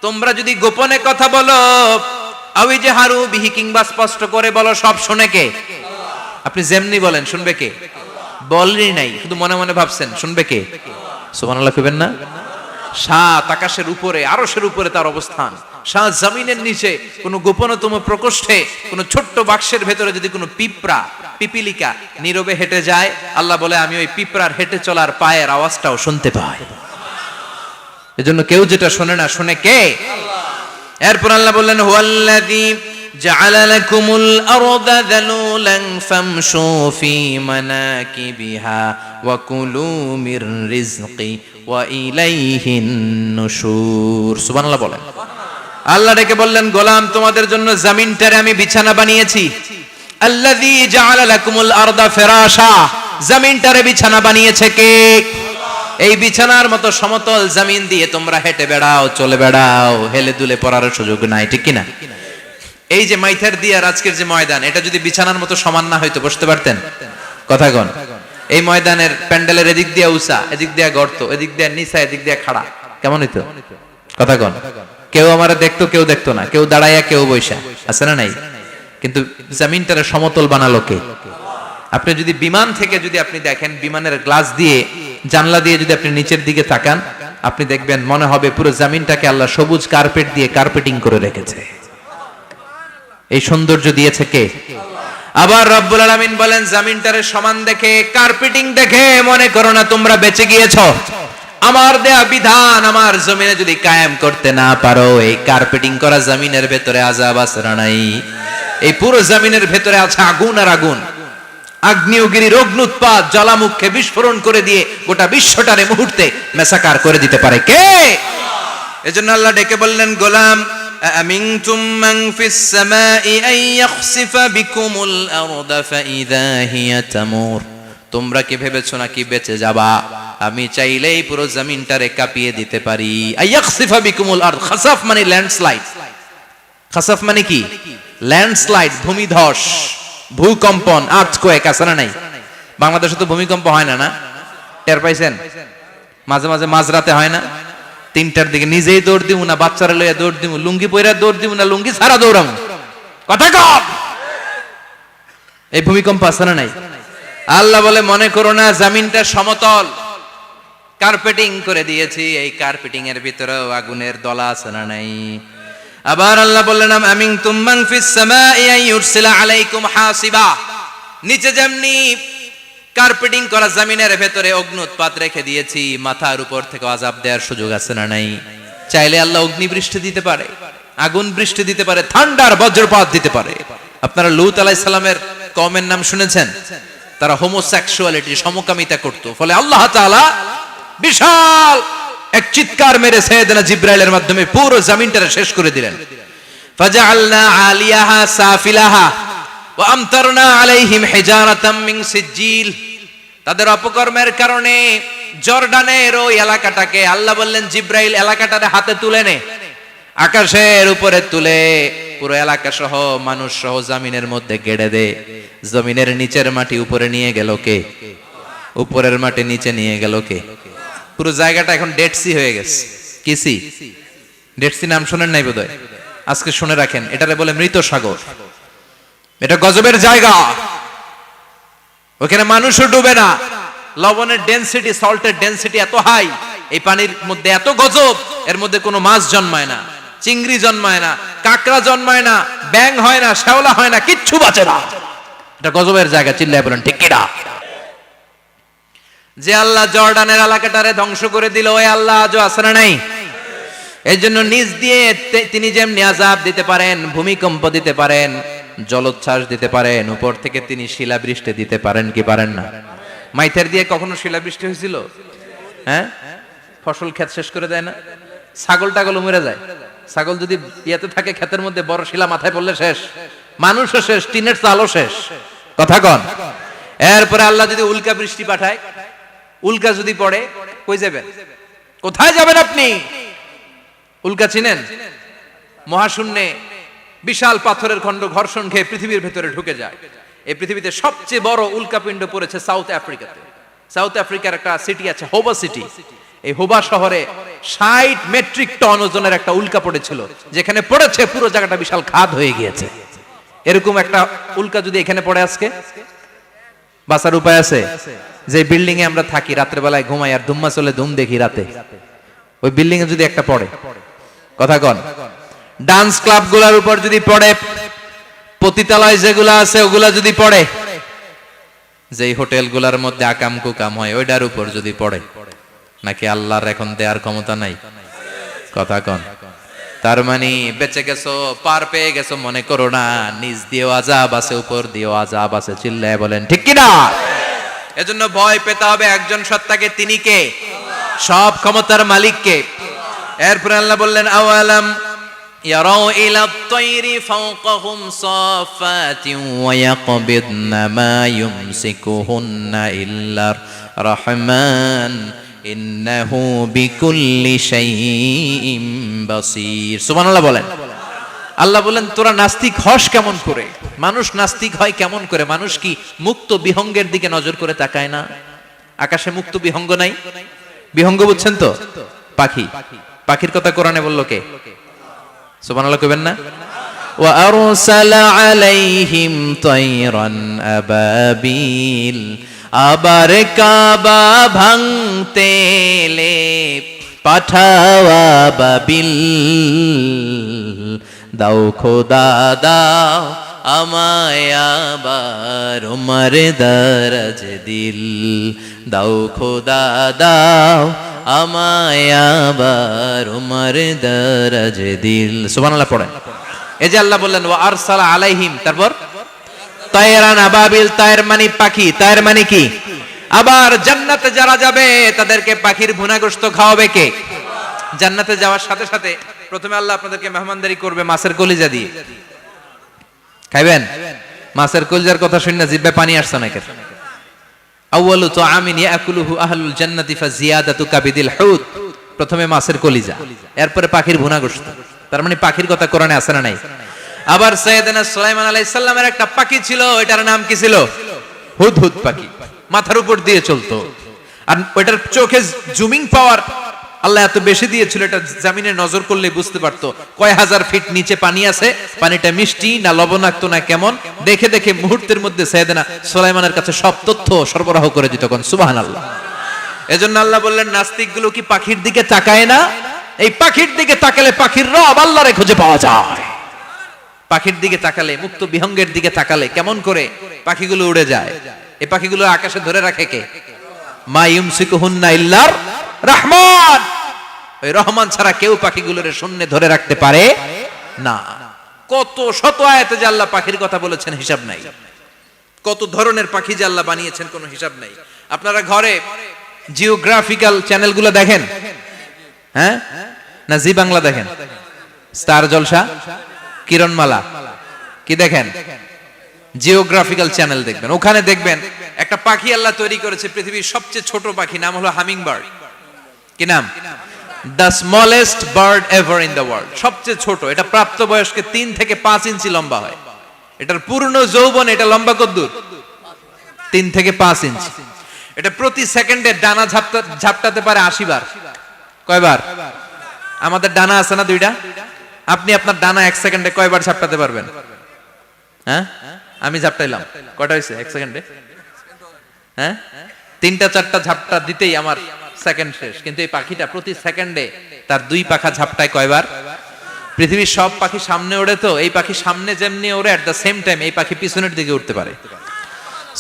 তোমরা যদি গোপনে কথা বলো আও ইজহারু বিহি কিংবা স্পষ্ট করে বলো সব শুনে কে আল্লাহ আপনি যেমনি বলেন শুনবে কে বলেনই নাই শুধু মনে মনে ভাবছেন শুনবে কে সুবহানাল্লাহ কইবেন না সাত আকাশের উপরে আরশের উপরে তার অবস্থান সাত জমিনের নিচে কোন গোপনতম প্রকোষ্ঠে কোন ছোট্ট বাক্সের ভেতরে যদি কোনো পিপিলিকা নীরবে হেঁটে যায় আল্লাহ বলে আমি ওই পিঁপড়ার হেঁটে চলার পায়ের আওয়াজটাও শুনতে পাই এজন্য কেউ যেটা শোনে না শুনে কে আল্লাহ এরপর আল্লাহ বললেন হুয়াল্লাযী জাআলা লাকুমুল আরদা যালুলান ফামশু ফি মানাকিবিহা ওয়া কুলু মির রিজকি ওয়া ইলাইহিন নুশুর সুবহানাল্লাহ বলেন আল্লাহ ডেকে বললেন গোলাম তোমাদের জন্য জমিনটারে আমি বিছানা বানিয়েছি আল্লাযী জাআলা লাকুমুল আরদা ফিরাশা জমিনটারে বিছানা বানিয়েছে কে এই বিছানার মতো সমতল জমিন দিয়ে তোমরা হেঁটে বেড়াও চলে বেড়াও হেলে দুলে পড়ার সুযোগ নাই ঠিক কি না এই যে মাইথার দিয়ার আজকের যে ময়দান এটা যদি বিছানার মতো সমান না হয়তো বসতে পারতেন কথা কোন এই ময়দানের প্যান্ডেলের এদিক দিয়ে উঁচা এদিক দিয়ে গর্ত এদিক দিয়ে নিচা এদিক দিয়ে খাড়া কেমন হইতো কথা কোন কেউ আমারে দেখতো কেউ দেখতো না কেউ দাঁড়াইয়া কেউ বইসা আছে না নাই কিন্তু জমিনটারে সমতল বানালো কে আপনি যদি বিমান থেকে যদি আপনি দেখেন বিমানের গ্লাস দিয়ে জানলা দিয়ে যদি আপনি নিচের দিকে তাকান আপনি দেখবেন মনে হবে পুরো জমিনটাকে আল্লাহ সবুজ কার্পেট দিয়ে কার্পেটিং করে রেখেছে এই সৌন্দর্য দিয়েছে কে আবার রব্বুল আলামিন বলেন জমিনটারে সমান দেখে কার্পেটিং দেখে মনে করো না তোমরা বেঁচে গিয়েছো আমার দেয়া বিধান আমার জমিনে যদি কায়েম করতে না পারো এই কার্পেটিং করা জমিনের ভেতরে আযাব আছে না নাই এই পুরো জমিনের ভেতরে আছে আগুন আর আগুন আগ্নেয়গিরির অগ্নুৎপাত জ্বালামুখে বিস্ফোরণ করে দিয়ে গোটা বিশ্বটারে মুহূর্তে মেসাকার করে দিতে পারে কে এজন্য আল্লাহ ডেকে বললেন গোলাম আমিনতুম মান ফিস সামাই আন ইয়াখসিফা বিকুমুল আরদা ফাইযা হিয়া তামুর তোমরা কি ভেবেছো নাকি বেঁচে যাবা আমি চাইলেই পুরো জমিনটারে কাঁপিয়ে দিতে পারি আয়াখসিফা বিকুমুল আরদ খাসাফ মানে ল্যান্ডস্লাইড খাসাফ মানে কি ল্যান্ডস্লাইড ভূমিধস ভূকম্পন আর্থকোয়েক আছে না নাই বাংলাদেশে তো ভূমিকম্প হয় না না টের পাইছেন মাঝে মাঝে মাঝরাতে হয় না 3টার দিকে নিজেই দৌড় দিমু না বাচ্চারা লইয়া দৌড় দিমু লুঙ্গি পইরা দৌড় দিমু না লুঙ্গি ছাড়া দৌড়ামু কথা কম এই ভূমিকম্প আছে না নাই আল্লাহ বলে মনে করো না জমিনটা সমতল কার্পেটিং করে দিয়েছি এই কার্পেটিং এর ভিতরেও আগুনের দলা আছে না নাই আবার আল্লাহ বললেন আমিনতুম মান ফিস সামাই আন ইউরসিলা আলাইকুম হাসিবা নিচে যেমনি কার্পেটিং করা জমিনের ভেতরে অগ্নুৎপাত রেখে দিয়েছি মাথার উপর থেকে আযাব দেওয়ার সুযোগ আছে না নাই চাইলে আল্লাহ অগ্নি বৃষ্টি দিতে পারে আগুন বৃষ্টি দিতে পারে ঠান্ডার বজ্রপাত দিতে পারে আপনারা লূত আলাইহিস সালামের কওমের নাম শুনেছেন তারা হোমোসেক্সুয়ালিটি সমকামিতা করত ফলে আল্লাহ তাআলা বিশাল এক চিৎকার মেরে সাইয়েদনা জিবরাইলের মাধ্যমে পুরো জমিনটারে শেষ করে দিলেন ফাজআলনা আলিয়াহা সাফিলাহা ওয়া আমতারনা আলাইহিম হিজারাতাম মিন সিজিল তাদের অপকর্মের কারণে জর্ডানের ওই এলাকাটাকে আল্লাহ বললেন জিবরাইল এলাকাটারে হাতে তুলে নে আকাশের উপরে তুলে পুরো এলাকা সহ মানুষ সহ জমিনের মধ্যে গেড়ে দে জমিনের নিচের মাটি উপরে নিয়ে গেল কে উপরের মাটি নিচে নিয়ে গেল কে পুরো জায়গাটা এখন ডেড সি হয়ে গেছে কি সি ডেড সি নাম শুনেন নাই বোধহয় আজকে শুনে রাখেন এটারে বলে মৃত সাগর এটা গজবের জায়গা ওখানে মানুষও ডুবে না লবণের ডেনসিটি সল্টের ডেনসিটি এত হাই এই পানির মধ্যে এত গজব এর মধ্যে কোনো মাছ জন্মায় না চিংড়ি জন্মায় না কাঁকড়া জন্মায় না ব্যাং হয় না শ্যাওলা হয় না কিচ্ছু বাঁচে না এটা গজবের জায়গা চিল্লায় বলেন ঠিক কিনা যে আল্লাহ জর্ডানের এলাকাটারে ধ্বংস করে দিল ওই আল্লাহ আজও আছে না নাই এই জন্য নিজ দিয়ে তিনি যেমনি আযাব দিতে পারেন ভূমিকম্প দিতে পারেন জলোচ্ছ্বাস দিতে পারেন উপর থেকে তিনি শিলাবৃষ্টি দিতে পারেন কি পারেন না মাইথার দিয়ে কখনো শিলাবৃষ্টি হয়েছিল হ্যাঁ ফসল ক্ষেত শেষ করে দেয় না ছাগল টাগল মরে যায় ছাগল যদি ইয়াতে থাকে ক্ষেতের মধ্যে বড় শিলা মাথায় পড়লে শেষ মানুষও শেষ টিনের চালও শেষ কথা কন এরপরে আল্লাহ যদি উল্কা বৃষ্টি পাঠায় উল্কা যদি পড়ে কই যাবেন কোথায় যাবেন আপনি উল্কা চিনেন মহাশূন্যে বিশাল পাথরের খণ্ড ঘর্ষণ খেয়ে পৃথিবীর ভেতরে ঢুকে যায়। এই পৃথিবীতে সবচেয়ে বড় উল্কাপিণ্ড পড়েছে সাউথ আফ্রিকাতে। সাউথ আফ্রিকার একটা সিটি আছে হোবা সিটি। এই হোবা শহরে 60 মেট্রিক টন ওজনের একটা উল্কা পড়েছিল, যেখানে পড়েছে পুরো জায়গাটা বিশাল খাদ হয়ে গিয়েছে। এরকম একটা উল্কা যদি এখানে পড়ে আজকে, বাঁচার উপায় আছে? যে বিল্ডিং এ আমরা থাকি, রাত্রে বেলায় ঘুমাই আর ধুম্মা চলে ধুম দেখি রাতে, ওই বিল্ডিং এ যদি একটা পড়ে, কথা কন, ডান্স ক্লাব গুলার উপর যদি পড়ে, পতিতালয় যেগুলা আছে ওগুলা যদি পড়ে, যেই হোটেল গুলার মধ্যে আকাম কুকাম হয় ওইটার উপর যদি পড়ে, নাকি আল্লাহর এখন দেয়ার ক্ষমতা নাই? কথা কন। তার মানে বেঁচে গেছো, পার পেয়ে গেছো মনে করো না, নিজ দিয়েও আযাব আছে, উপর দিয়েও আযাব আছে। চিল্লায় বলেন ঠিক কিনা? এজন্য ভয় পেতে হবে একজন সত্তাকে, তিনি কে? সব ক্ষমতার মালিক কে? এরপর আল্লাহ বললেন আওয়ালাম ইয়ারাউ ইলা আত-তায়রি ফাওকাহুম সাফাতিন ওয়া ইয়াকবিদনা মা ইউমসিকুহুন্না ইল্লার রাহমান ইন্নাহু বিকুল্লি শাইইন বাসীর। সুবহানাল্লাহ বলেন। আল্লাহ বলেন তোরা নাস্তিক হস কেমন করে? মানুষ নাস্তিক হয় কেমন করে? মানুষ কি মুক্ত বিহঙ্গের দিকে নজর করে তাকায় না? আকাশে মুক্ত বিহঙ্গ নাই? বিহঙ্গ বুঝছেন তো? পাখি। পাখির কথা কোরআনে বললো কে? সুবহানাল্লাহ কইবেন না? ওয়া আরসালা আলাইহিম তায়রান আবাবিল, আবার কাবা ভাঙতে এলে পাঠাওয়া বাবিল, দাও খোদা দাও আমায় আবার উমর দরজ দিল, দাও খোদা দাও আমায় আবার উমর দরজ দিল। সুবহানাল্লাহ পড়ে। এই যে আল্লাহ বললেন ওয়া আরসালা আলাইহিম, তারপর তায়রান আবাবিল, তায়ের মানে পাখি, তায়ের মানে কি? আবার জান্নাতে যারা যাবে তাদেরকে পাখির ভুনা গোশত খাওয়াবে কে? জান্নাতে যাওয়ার সাথে সাথে প্রথমে আল্লাহ আপনাদেরকে মেহমানদারি করবে মাছের কলিজা দিয়ে। খাইবেন? মাছের কলিজার কথা শুনে জিহ্বায় পানি আসছে নাকি? আউয়ালু তুআমিন ইয়াকুলুহু আহলুল জান্নাতি ফাজিয়াদাতু কাবিদিল হুত। প্রথমে মাছের কলিজা, এরপরে পাখির ভুনা গোশত। তার মানে পাখির কথা কোরআনে আছে না নাই? আবার সাইয়েদনা সুলাইমান আলাইহিস সালামের একটা পাখি ছিল, ওইটার নাম কি ছিল? হুদহুদ পাখি। মাথার উপর দিয়ে চলতো, আর ওইটার চোখে জুমিং পাওয়ার আল্লাহ এত বেশি দিয়েছিল, এটা জমিনে নজর করলে বুঝতে পারতো কয় হাজার ফিট নিচে পানি আছে, পানিটা মিষ্টি না লবণাক্ত না কেমন, দেখে দেখে মুহূর্তের মধ্যে সাইয়েদনা সুলাইমানের কাছে সব তথ্য সরবরাহ করে দিত। কোন সুবহানাল্লাহ। এজন্য আল্লাহ বললেন নাস্তিক গুলো কি পাখির দিকে তাকায় না? এই পাখির দিকে তাকালে পাখির রব আল্লাহরে খুঁজে পাওয়া যায়। পাখির দিকে তাকালে, মুক্ত বিহঙ্গের দিকে তাকালে কেমন করে পাখিগুলো উড়ে যায়। এই পাখিগুলো আকাশে ধরে রাখে কে? মা ইউমসিকুহুন্না ইল্লার রহমান। ওই রহমান ছাড়া কেউ পাখিগুলোর শূন্যে ধরে রাখতে পারে না। কত শত আয়াতে যে আল্লাহ পাখির কথা বলেছেন হিসাব নাই, কত ধরনের পাখি যে আল্লাহ বানিয়েছেন কোনো হিসাব নাই। আপনারা ঘরে জিওগ্রাফিক্যাল চ্যানেলগুলো দেখেন? হ্যাঁ, না জি বাংলা দেখেন? স্টার জলসা, কিরণমালা, কি দেখেন? জিওগ্রাফিক্যাল চ্যানেল দেখবেন। ওখানে দেখবেন একটা পাখি আল্লাহ তৈরি করেছে, পৃথিবীর সবচেয়ে ছোট পাখি, নাম হলো হামিং বার্ড। কি নাম? The smallest bird ever in the world. সবচেয়ে ছোট। এটা প্রাপ্তবয়স্কে 3 থেকে 5 ইঞ্চি লম্বা হয়। এটার পূর্ণ যৌবন এটা লম্বা কতদূর? 3 থেকে 5 ইঞ্চি। এটা প্রতি সেকেন্ডে ডানা ঝাপটাতে পারে 80 বার। কয়বার? আমাদের ডানা আছে না 2টা? আপনি আপনার ডানা 1 সেকেন্ডে কয়বার ঝাপটাতে পারবেন? হ্যাঁ, আমি ঝাপটাইলাম, কয়টা হয়েছে 1 সেকেন্ডে? হ্যাঁ, 3টা 4টা ঝাপটা দিতেই আমার সেকেন্ড শেষ। কিন্তু এই পাখিটা প্রতি সেকেন্ডে তার 2 পাখা ঝাপটায় কয়বার? পৃথিবীর সব পাখি সামনে ওড়ে, তো এই পাখি সামনে যেমনি ওড়ে, এট দ্য সেম টাইম এই পাখি পিছনের দিকে উঠতে পারে।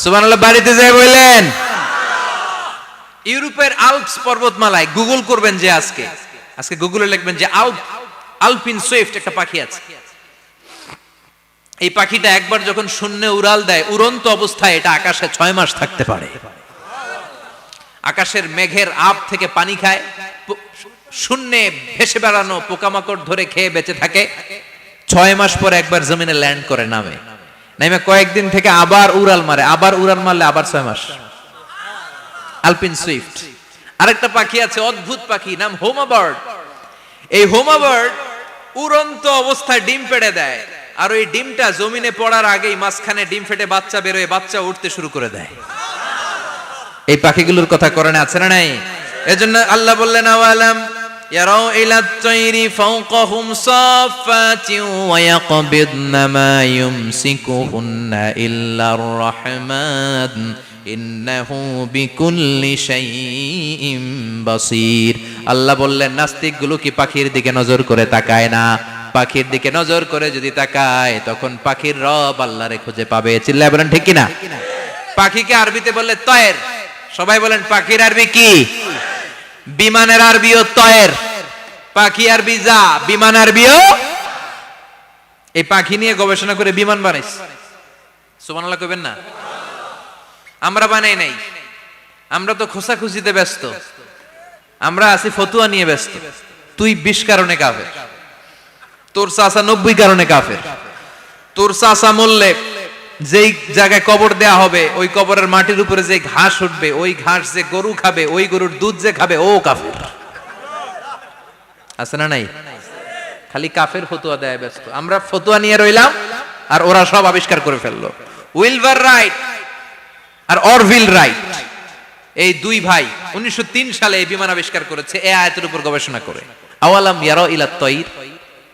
সুবহানাল্লাহ। বাড়িতে যাই বললেন। ইউরোপের আল্পস পর্বতমালায় গুগল করবেন যে আজকে গুগলে লিখবেন যে আলপিন সুইফট একটা পাখি আছে। এই পাখিটা একবার যখন শূন্যে উড়াল দেয়, উড়ন্ত অবস্থায় এটা আকাশে 6 মাস থাকতে পারে। আকাশের মেঘের আপ থেকে পানি খায়, শূন্যে ভেসে বেড়ানো পোকামাকড় ধরে খেয়ে বেঁচে থাকে। 6 মাস পর একবার জমিনে ল্যান্ড করে, নামে কয়েকদিন থেকে আবার উড়াল মারে, আবার উড়াল মারলে আবার 6 মাস। আলপিন সুইফট। আরেকটা পাখি আছে, অদ্ভুত পাখি, নাম হোমা বার্ড। এই হোমা বার্ড উড়ন্ত অবস্থায় ডিম পেড়ে দেয়, আর ওই ডিমটা জমিনে পড়ার আগেই মাঝখানে ডিম ফেটে বাচ্চা বেরোয়, বাচ্চা উঠতে শুরু করে দেয়। এই পাখিগুলোর কথা কোরআনে আছে না নাই? এজন্য আল্লাহ বললেন আওয়ালাম ইয়ারাউ ইলাত তাইরি ফাওকাহুম সাফাতিন ওয়া ইয়াকবিদনা মা ইউমসিকুহুন্না ইল্লার রাহমান ইন্নাহু বিকুল্লি শাইইন বাসীর। আল্লাহ বললেন নাস্তিকগুলো কি পাখির দিকে নজর করে তাকায় না? পাখির দিকে নজর করে যদি তাকায় তখন পাখির রব আল্লাহরে খুঁজে পাবে। চিল্লায় বলেন ঠিক কিনা? পাখিকে আরবিতে বললে তয়ের। সবাই বলেন পাখির আরবি কি? বিমানের আরবিও তয়ের। পাখি আরবি যা, বিমান আরবিও। এই পাখি নিয়ে গবেষণা করে বিমান বানাইছে। সুবহানাল্লাহ কইবেন না? আমরা বানাই নাই, আমরা তো খোঁচাখুচিতে ব্যস্ত, আমরা আছি ফতুয়া নিয়ে ব্যস্ত। তুই 20 কারণে কাফের, তোর চাচা 90 কারণে কাফের। তোর চাচা মরলে যেই জায়গায় কবর দেয়া হবে ওই কবরের মাটির উপরে যে ঘাস উঠবে, ওই ঘাস যে গরু খাবে, ওই গরুর দুধ যে খাবে ও কাফের। আছে না নাই? খালি কাফের ফতুয়া দেয় ব্যস্ত। আমরা ফতুয়া নিয়ে রইলাম আর ওরা সব আবিষ্কার করে ফেললো। উইলবার রাইট আর অরভিল রাইট, এই দুই ভাই 1903 সালে এই বিমান আবিষ্কার করেছে এই আয়াতের উপর গবেষণা করে। আওয়ালাম ইয়ারাউ ইলাত তাইর,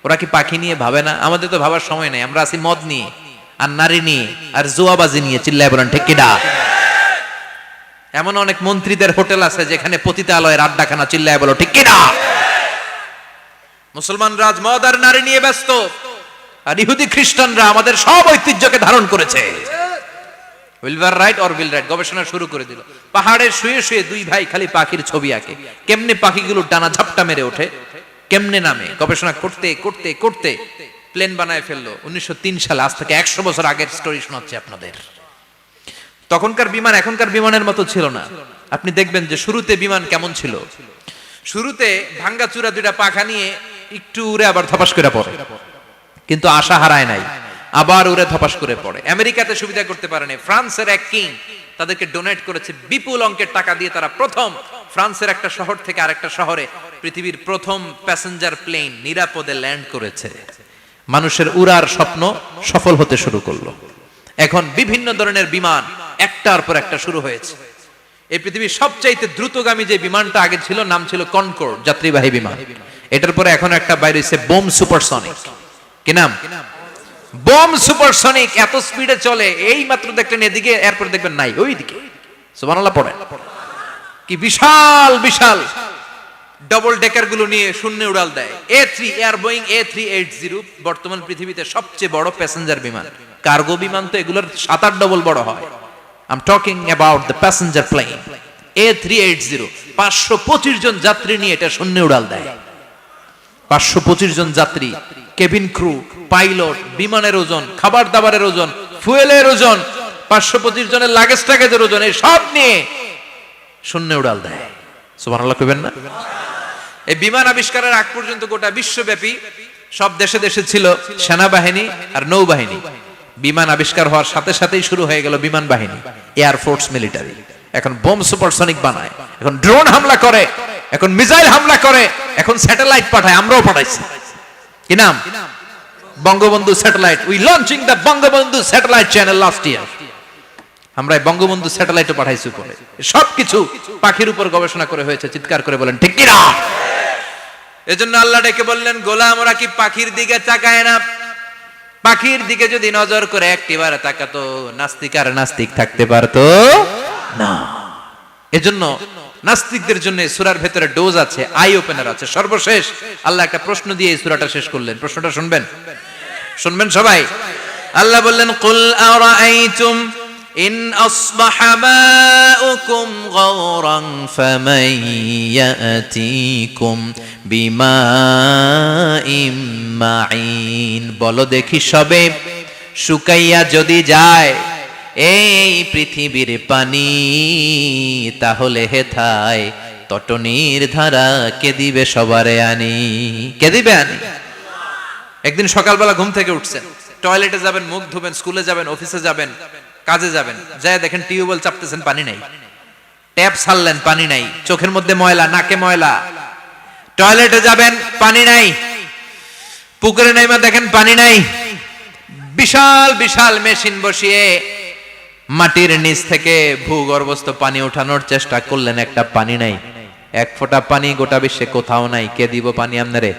ওরা কি পাখি নিয়ে ভাবে না? আমাদের তো ভাবার সময় নাই, আমরা আছি মদ নিয়ে আর নারী নিয়ে আর জুয়াবাজি নিয়ে। চিল্লায় বলেন ঠিক কিনা? এমন অনেক মন্ত্রীদের হোটেল আছে যেখানে পতিতালয়ের আড্ডাখানা। চিল্লায় বলো ঠিক কিনা? মুসলমান রাজ মদ আর নারী নিয়ে ব্যস্ত, আর ইহুদি খ্রিস্টানরা আমাদের সব ঐতিহ্যকে ধারণ করেছে। উইলবার রাইট অরভিল রাইট গবেষণা শুরু করে দিল। পাহাড়ে শুয়ে শুয়ে দুই ভাই খালি পাখির ছবি আঁকে, কেমনে পাখিগুলো ডানা ঝাপটা মেরে ওঠে, কেমনে নামে। গবেষণা করতে করতে করতে প্লেন বানায় ফেললো 1903 সালে। আজ থেকে 100 বছর আগের স্টোরি শোনাচ্ছি আপনাদের। তখনকার বিমান এখনকার বিমানের মতো ছিল না। আপনি দেখবেন যে শুরুতে বিমান কেমন ছিল। শুরুতে ভাঙ্গাচুরা দুইটা পাখা নিয়ে একটু উড়ে আবার ধপাস করে পড়ে, কিন্তু আশা হারায় নাই, আবার উড়ে ধপাস করে পড়ে। আমেরিকাতে সুবিধা করতে পারেনি। ফ্রান্সের এক কিং তাদেরকে ডোনেট করেছে বিপুল অঙ্কের টাকা দিয়ে। তারা প্রথম ফ্রান্সের একটা শহর থেকে আরেকটা শহরে পৃথিবীর প্রথম প্যাসেঞ্জার প্লেন নিরাপদে ল্যান্ড করেছে। মানুষের উড়ার স্বপ্ন সফল হতে শুরু করলো। এখন বিভিন্ন ধরনের বিমান একটার পর একটা শুরু হয়েছে। এই পৃথিবীর সবচাইতে দ্রুতগামী যে বিমানটা আগে ছিল নাম ছিল কনকর্ড, যাত্রীবাহী বিমান। এটার পরে এখন একটা বাইরে হচ্ছে বোম সুপারসনিক। কি নাম? Bomb supersonic. এত স্পিডে চলে, এই মাত্র দেখলেন এদিকে, এরপর দেখবেন নাই ওইদিকে। সুবহানাল্লাহ পড়ে। কি বিশাল বিশাল ডবল ডেকার গুলো নিয়ে শূন্যে উড়াল দেয়। A3 এয়ার বোয়িং A380 বর্তমান পৃথিবীতে সবচেয়ে বড় প্যাসেঞ্জার বিমান। কার্গো বিমান তো এগুলোর 7-8 ডবল বড় হয়। I'm talking about the passenger plane A380। 525 জন যাত্রী নিয়ে এটা শূন্যে উড়াল দেয়। 525 জন যাত্রী, কেবিন ক্রু, পাইলট, বিমানের ওজন, খাবার দাবারের ওজন, ফুয়েলের ওজন, 525 জনের লাগেজ টাগেজের ওজন, এই সব নিয়ে শূন্যে উড়াল দেয়। সুবহানাল্লাহ কইবেন না? এই বিমান আবিষ্কারের আগ পর্যন্ত গোটা বিশ্বব্যাপী সব দেশে দেশে ছিল সেনাবাহিনী আর নৌবাহিনী। বিমান আবিষ্কার হওয়ার সাথে সাথেই শুরু হয়ে গেল বিমান বাহিনী, এয়ার ফোর্স, মিলিটারি। এখন বোম সুপারসনিক বানায়, এখন ড্রোন হামলা করে, এখন মিসাইল হামলা করে, এখন স্যাটেলাইট পাঠায়। আমরাও পাঠাইছি। কি নাম? Bangabandhu satellite. We launching the Bangabandhu satellite channel last year. আমরা বঙ্গবন্ধু স্যাটেলাইটও পাঠাইছি উপরে। সবকিছু পাখির উপর গবেষণা করে হয়েছে। চিৎকার করে বলেন ঠিক কিনা? এজন্য আল্লাহ ডেকে বললেন, গোলাম ওরা কি পাখির দিকে তাকায় না? পাখির দিকে যদি নজর করে একটিবার তাকাতো, নাস্তিক আর নাস্তিক থাকতে পারতো না। এজন্য নাস্তিকদের জন্য সূরার ভেতরে ডোজ আছে, আই ওপেনার আছে। সর্বশেষ আল্লাহ একটা প্রশ্ন দিয়ে এই সূরাটা শেষ করলেন। প্রশ্নটা শুনবেন? শুনবেন সবাই? আল্লাহ বললেন, কুল আরাআইতুম ইন আসবাহা মাউকুম গাওরান ফামান ইয়াতিকুম বিমাইম মাইন। বলো দেখি সবে, শুকাইয়া যদি যায় এই পৃথিবীর পানি, তাহলে হেথায় তটনির ধারা কে দিবে সবারে আনি? কে দিবে আনি? একদিন সকালবেলা ঘুম থেকে উঠছেন, টয়লেটে যাবেন, মুখ ধুবেন, স্কুলে যাবেন, অফিসে যাবেন, কাজে যাবেন, যায় দেখেন টিউবওয়েল চাপতেছেন, পানি নাই। ট্যাপ ছাড়লেন, পানি নাই। চোখের মধ্যে ময়লা, নাকে ময়লা। টয়লেটে যাবেন, পানি নাই। পুকুরে নাইমা দেখেন পানি নাই, বিশাল বিশাল মেশিন বসিয়ে মাটির নিচ থেকে ভূগর্ভস্থ পানি ওঠানোর চেষ্টা করলেন, একটা পানি নাই, এক ফোঁটা পানি গোটা বিশ্বে কোথাও নাই। কে দিব পানি আপনারে?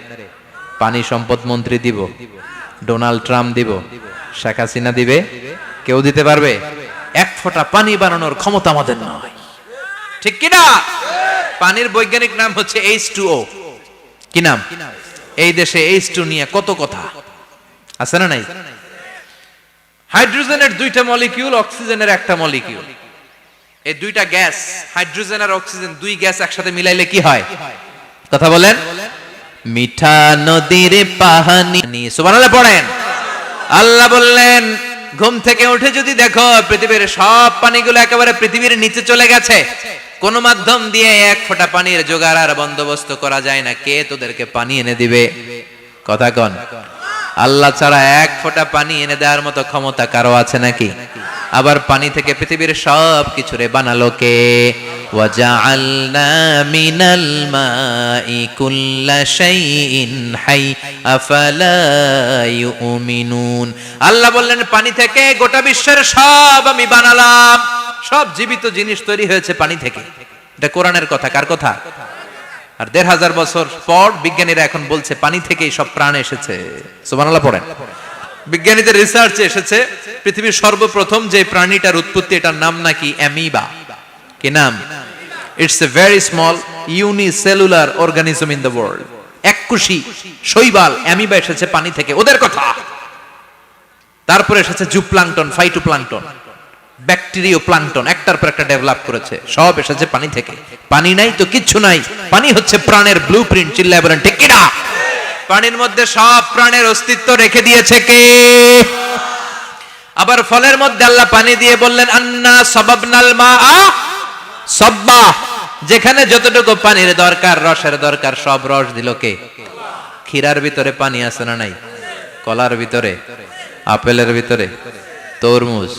পানি সম্পদ মন্ত্রী দিব, ডোনাল্ড ট্রাম্প দিব, শেখ হাসিনা দিবে? কেউ দিতে পারবে? এক ফোঁটা পানি বানানোর ক্ষমতা আমাদের নয়, ঠিক কিনা? পানির বৈজ্ঞানিক নাম হচ্ছে H2O। কি নাম? এই দেশে H2 নিয়ে কত কথা আছে না নাই? হাইড্রোজেনের দুইটা মলিকিউল, অক্সিজেনের একটা মলিকিউল। এই দুইটা গ্যাস, হাইড্রোজেন আর অক্সিজেন, দুই গ্যাস একসাথে মিলাইলে কি হয়? কথা বলেন। মিঠা নদীর পানি, সুবহানাল্লাহ পড়েন। আল্লাহ বললেন ঘুম থেকে উঠে যদি দেখো পৃথিবীর সব পানিগুলো একেবারে পৃথিবীর নিচে চলে গেছে, কোন মাধ্যম দিয়ে এক ফোঁটা পানির জোগাড় আর বন্দোবস্ত করা যায় না, কে তোদেরকে পানি এনে দিবে? কথা কন। আল্লাহ ছাড়া এক ফোঁটা পানি এনে দেওয়ার মতো ক্ষমতা কারো আছে নাকি? আবার পানি থেকে পৃথিবীর সব কিছুরে বানালো কে? ওয়াজআলনা মিনাল মাই কুল্লা শাইইন হাই আফালা ইউমিনুন। আল্লাহ বললেন পানি থেকে গোটা বিশ্বের সব আমি বানালাম, সব জীবিত জিনিস তৈরি হয়েছে পানি থেকে। এটা কোরআনের কথা, কার কথা? আর ১৫০০ বছর পর বিজ্ঞানীরা এখন বলছে পানি থেকেই সব প্রাণ এসেছে। সুবহানাল্লাহ পড়েন। বিজ্ঞানীদের রিসার্চে এসেছে পৃথিবীর সর্বপ্রথম যে প্রাণীটার উৎপত্তি, এটার নাম নাকি অ্যামিবা। কি নাম? It's a very small unicellular organism in the world. এককোষী শৈবাল অ্যামিবা এসেছে পানি থেকে, ওদের কথা। তারপরে এসেছে জুপ্লাঙ্কটন, ফাইটোপ্লাঙ্কটন, ব্যাকটেরিয়া প্লাঙ্কটন, একটার পর একটা ডেভেলপ করেছে, সব এসেছে পানি থেকে। পানি নাই তো কিচ্ছু নাই। পানি হচ্ছে প্রাণের ব্লুপ্রিন্ট। চিল্লায় বলেন ঠিক কিনা? পানির মধ্যে সব প্রাণের অস্তিত্ব রেখে দিয়েছে কে? আবার ফলের মধ্যে আল্লাহ পানি দিয়ে বললেন আন্না সাবাবনাল মাআ সাব্বা। যেখানে যতটুকু পানির দরকার, রসের দরকার, সব রস দিল কে? ক্ষীরার ভিতরে পানি আছে না নাই? কলার ভিতরে, আপেলের ভিতরে, তরমুজ,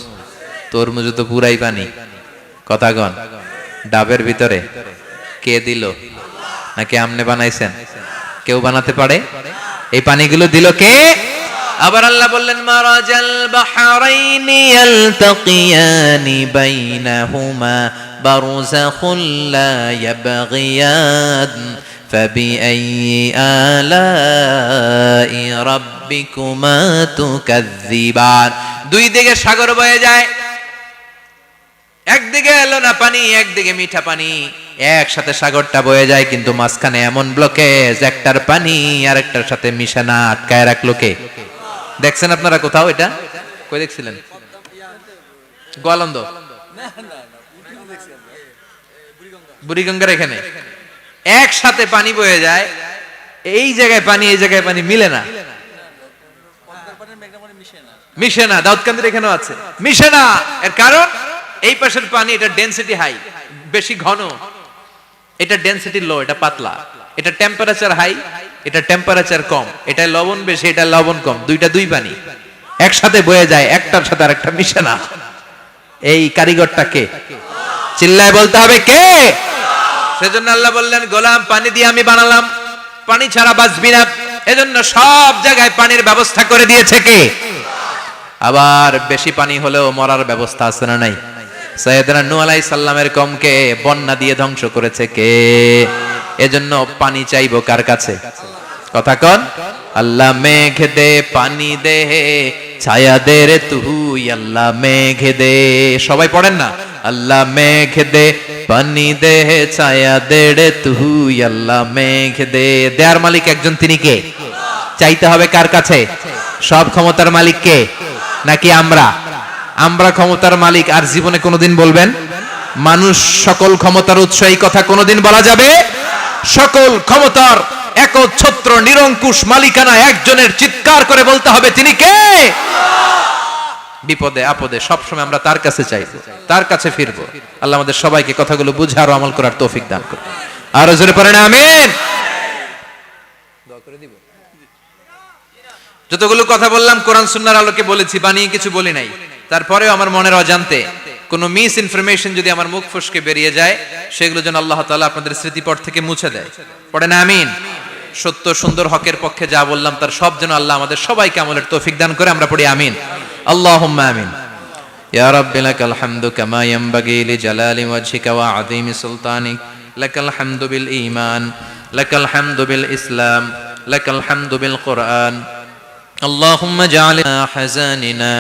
তরমুজ তো পুরাই পানি। কথা কন। ডাবের ভিতরে কে দিল? নাকি আমনে বানাইছেন? কেউ বানাতে পারে? এই পানিগুলো দিল কে? আবার আল্লাহ বললেন মারাজাল বাহরাইনি ইয়ালতাকিয়ানি বাইনাহুমা বারযাখুল লা ইয়াবগিয়ান ফাবিআইয়ি আলাই রাব্বিকুমা তুকাযযিবান। দুই দিকে সাগর বয়ে যায়, একদিকে লোনা পানি, একদিকে মিঠা পানি, একসাথে সাগরটা বয়ে যায়, কিন্তু মাঝখানে এমন ব্লকেজ, একটার পানি আরেকটার সাথে মিশে না, আটকায় রাখলো কে? দেখছেন আপনারা কোথাও এটা? কই দেখছিলেন? গোয়ালন্দ, বুড়িগঙ্গার এখানে একসাথে পানি বয়ে যায়, এই জায়গায় পানি এই জায়গায় পানি মিলে না, মিশে না। দাউদকান্দির এখানেও আছে, মিশে না। এর কারণ এই পাশের পানি, এটা ডেনসিটি হাই, বেশি ঘন, এটা ডেনসিটি লো, এটা পাতলা, এটা টেম্পারেচার হাই, এটা টেম্পারেচার কম, এটা লবণ বেশি, এটা লবণ কম, দুইটা দুই পানি একসাথে বয়ে যায়, একটার সাথে আরেকটা মিশে না। এই কারিগরটা কে? চিল্লায় বলতে হবে কে? সেজন্য আল্লাহ বললেন গোলাম পানি দিয়ে আমি বানালাম, পানি ছাড়া বাঁচবি না, এজন্য সব জায়গায় পানির ব্যবস্থা করে দিয়েছে কে? আবার বেশি পানি হলেও মরার ব্যবস্থা আছে না নাই? সাইয়েদনা নূহ আলাইহিস সালামের কওমকে বন্যা দিয়ে ধ্বংস করেছে কে? এজন্য পানি চাইবো কার কাছে? কথা কন। আল্লাহ মেঘ দে পানি দে ছায়া দে রে তুই, আল্লাহ মেঘ দে। সবাই পড়েন না? আল্লাহ মেঘ দে পানি দে ছায়া দে রে তুই, আল্লাহ মেঘ দে। দেয়ার মালিক একজন, তিনি কে? চাইতে হবে কার কাছে? সব ক্ষমতার মালিক কে? নাকি আমরা? আমরা ক্ষমতার মালিক। আর জীবনে কোনোদিন বলবেন মানুষ সকল ক্ষমতার উৎস, এই কথা কোনোদিন বলা যাবে? সকল ক্ষমতার একচ্ছত্র নিরঙ্কুশ মালিকানা একজনের, চিৎকার করে বলতে হবে তিনি কে? বিপদে আপদে সবসময় আমরা তার কাছে চাইবো, তার কাছে ফিরবো। আল্লাহ আমাদের সবাইকে কথাগুলো বুঝে আরো আমল করার তৌফিক দান করুন। আরো জোরে পড়েন আমিন। দোয়া করে দিব। যতগুলো কথা বললাম কোরআন সুন্নাহর আলোকে বলেছি, বানিয়ে কিছু বলি নাই। তারপরেও আমার মনের অজান্তে কোনো মিস ইনফরমেশন যদি আমার মুখ ফসকে বেরিয়ে যায়, সেগুলো যেন আল্লাহ তাআলা আপনাদের স্মৃতিপট থেকে মুছে দেয়। পড়েন আমিন। সত্য সুন্দর হকের পক্ষে যা বললাম তার সব যেন আল্লাহ আমাদের সবাইকে আমলের তৌফিক দান করে। আমরা পড়ি আমিন, আল্লাহুম্মা আমিন। ইয়া রাব্বি লাকাল হামদু কামা ইয়ানবাগি লিজালালি ওয়াজহিকা ওয়া আযীমি সুলতানিক, লাকাল হামদু বিল ঈমান, লাকাল হামদু বিল ইসলাম, লাকাল হামদু বিল কুরআন। اللهم اجعل حزاننا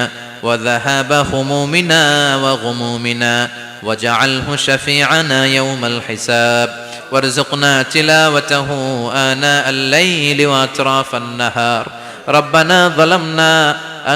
وذهاب همومنا وغمومنا واجعله شفيعنا يوم الحساب وارزقنا تلاوته آناء الليل وأطراف النهار. ربنا ظلمنا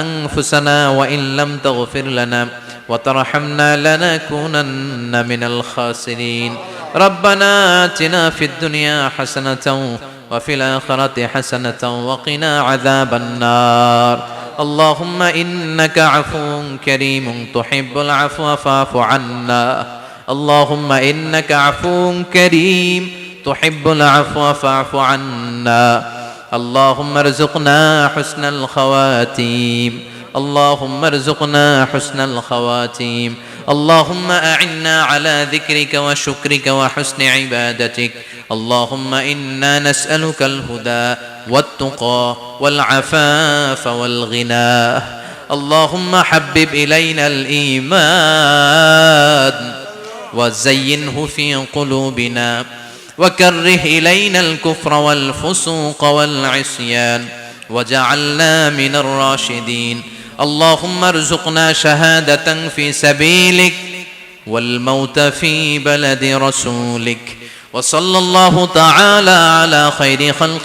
أنفسنا وإن لم تغفر لنا وترحمنا لنكونن من الخاسرين. ربنا آتنا في الدنيا حسنة وفي الآخرة حسنة وقنا عذاب النار. اللهم إنك عفو كريم تحب العفو فاعف عنا. اللهم إنك عفو كريم تحب العفو فاعف عنا. اللهم ارزقنا حسن الخواتيم. اللهم ارزقنا حسن الخواتيم. اللهم أعنا على ذكرك وشكرك وحسن عبادتك. اللهم إنا نسألك الهدى والتقى والعفاف والغنى. اللهم حبب إلينا الإيمان وزينه في قلوبنا وكره إلينا الكفر والفسوق والعصيان وجعلنا من الراشدين. اللهم ارزقنا شهادة في سبيلك والموت في بلد رسولك. وصلى الله تعالى على خير خلق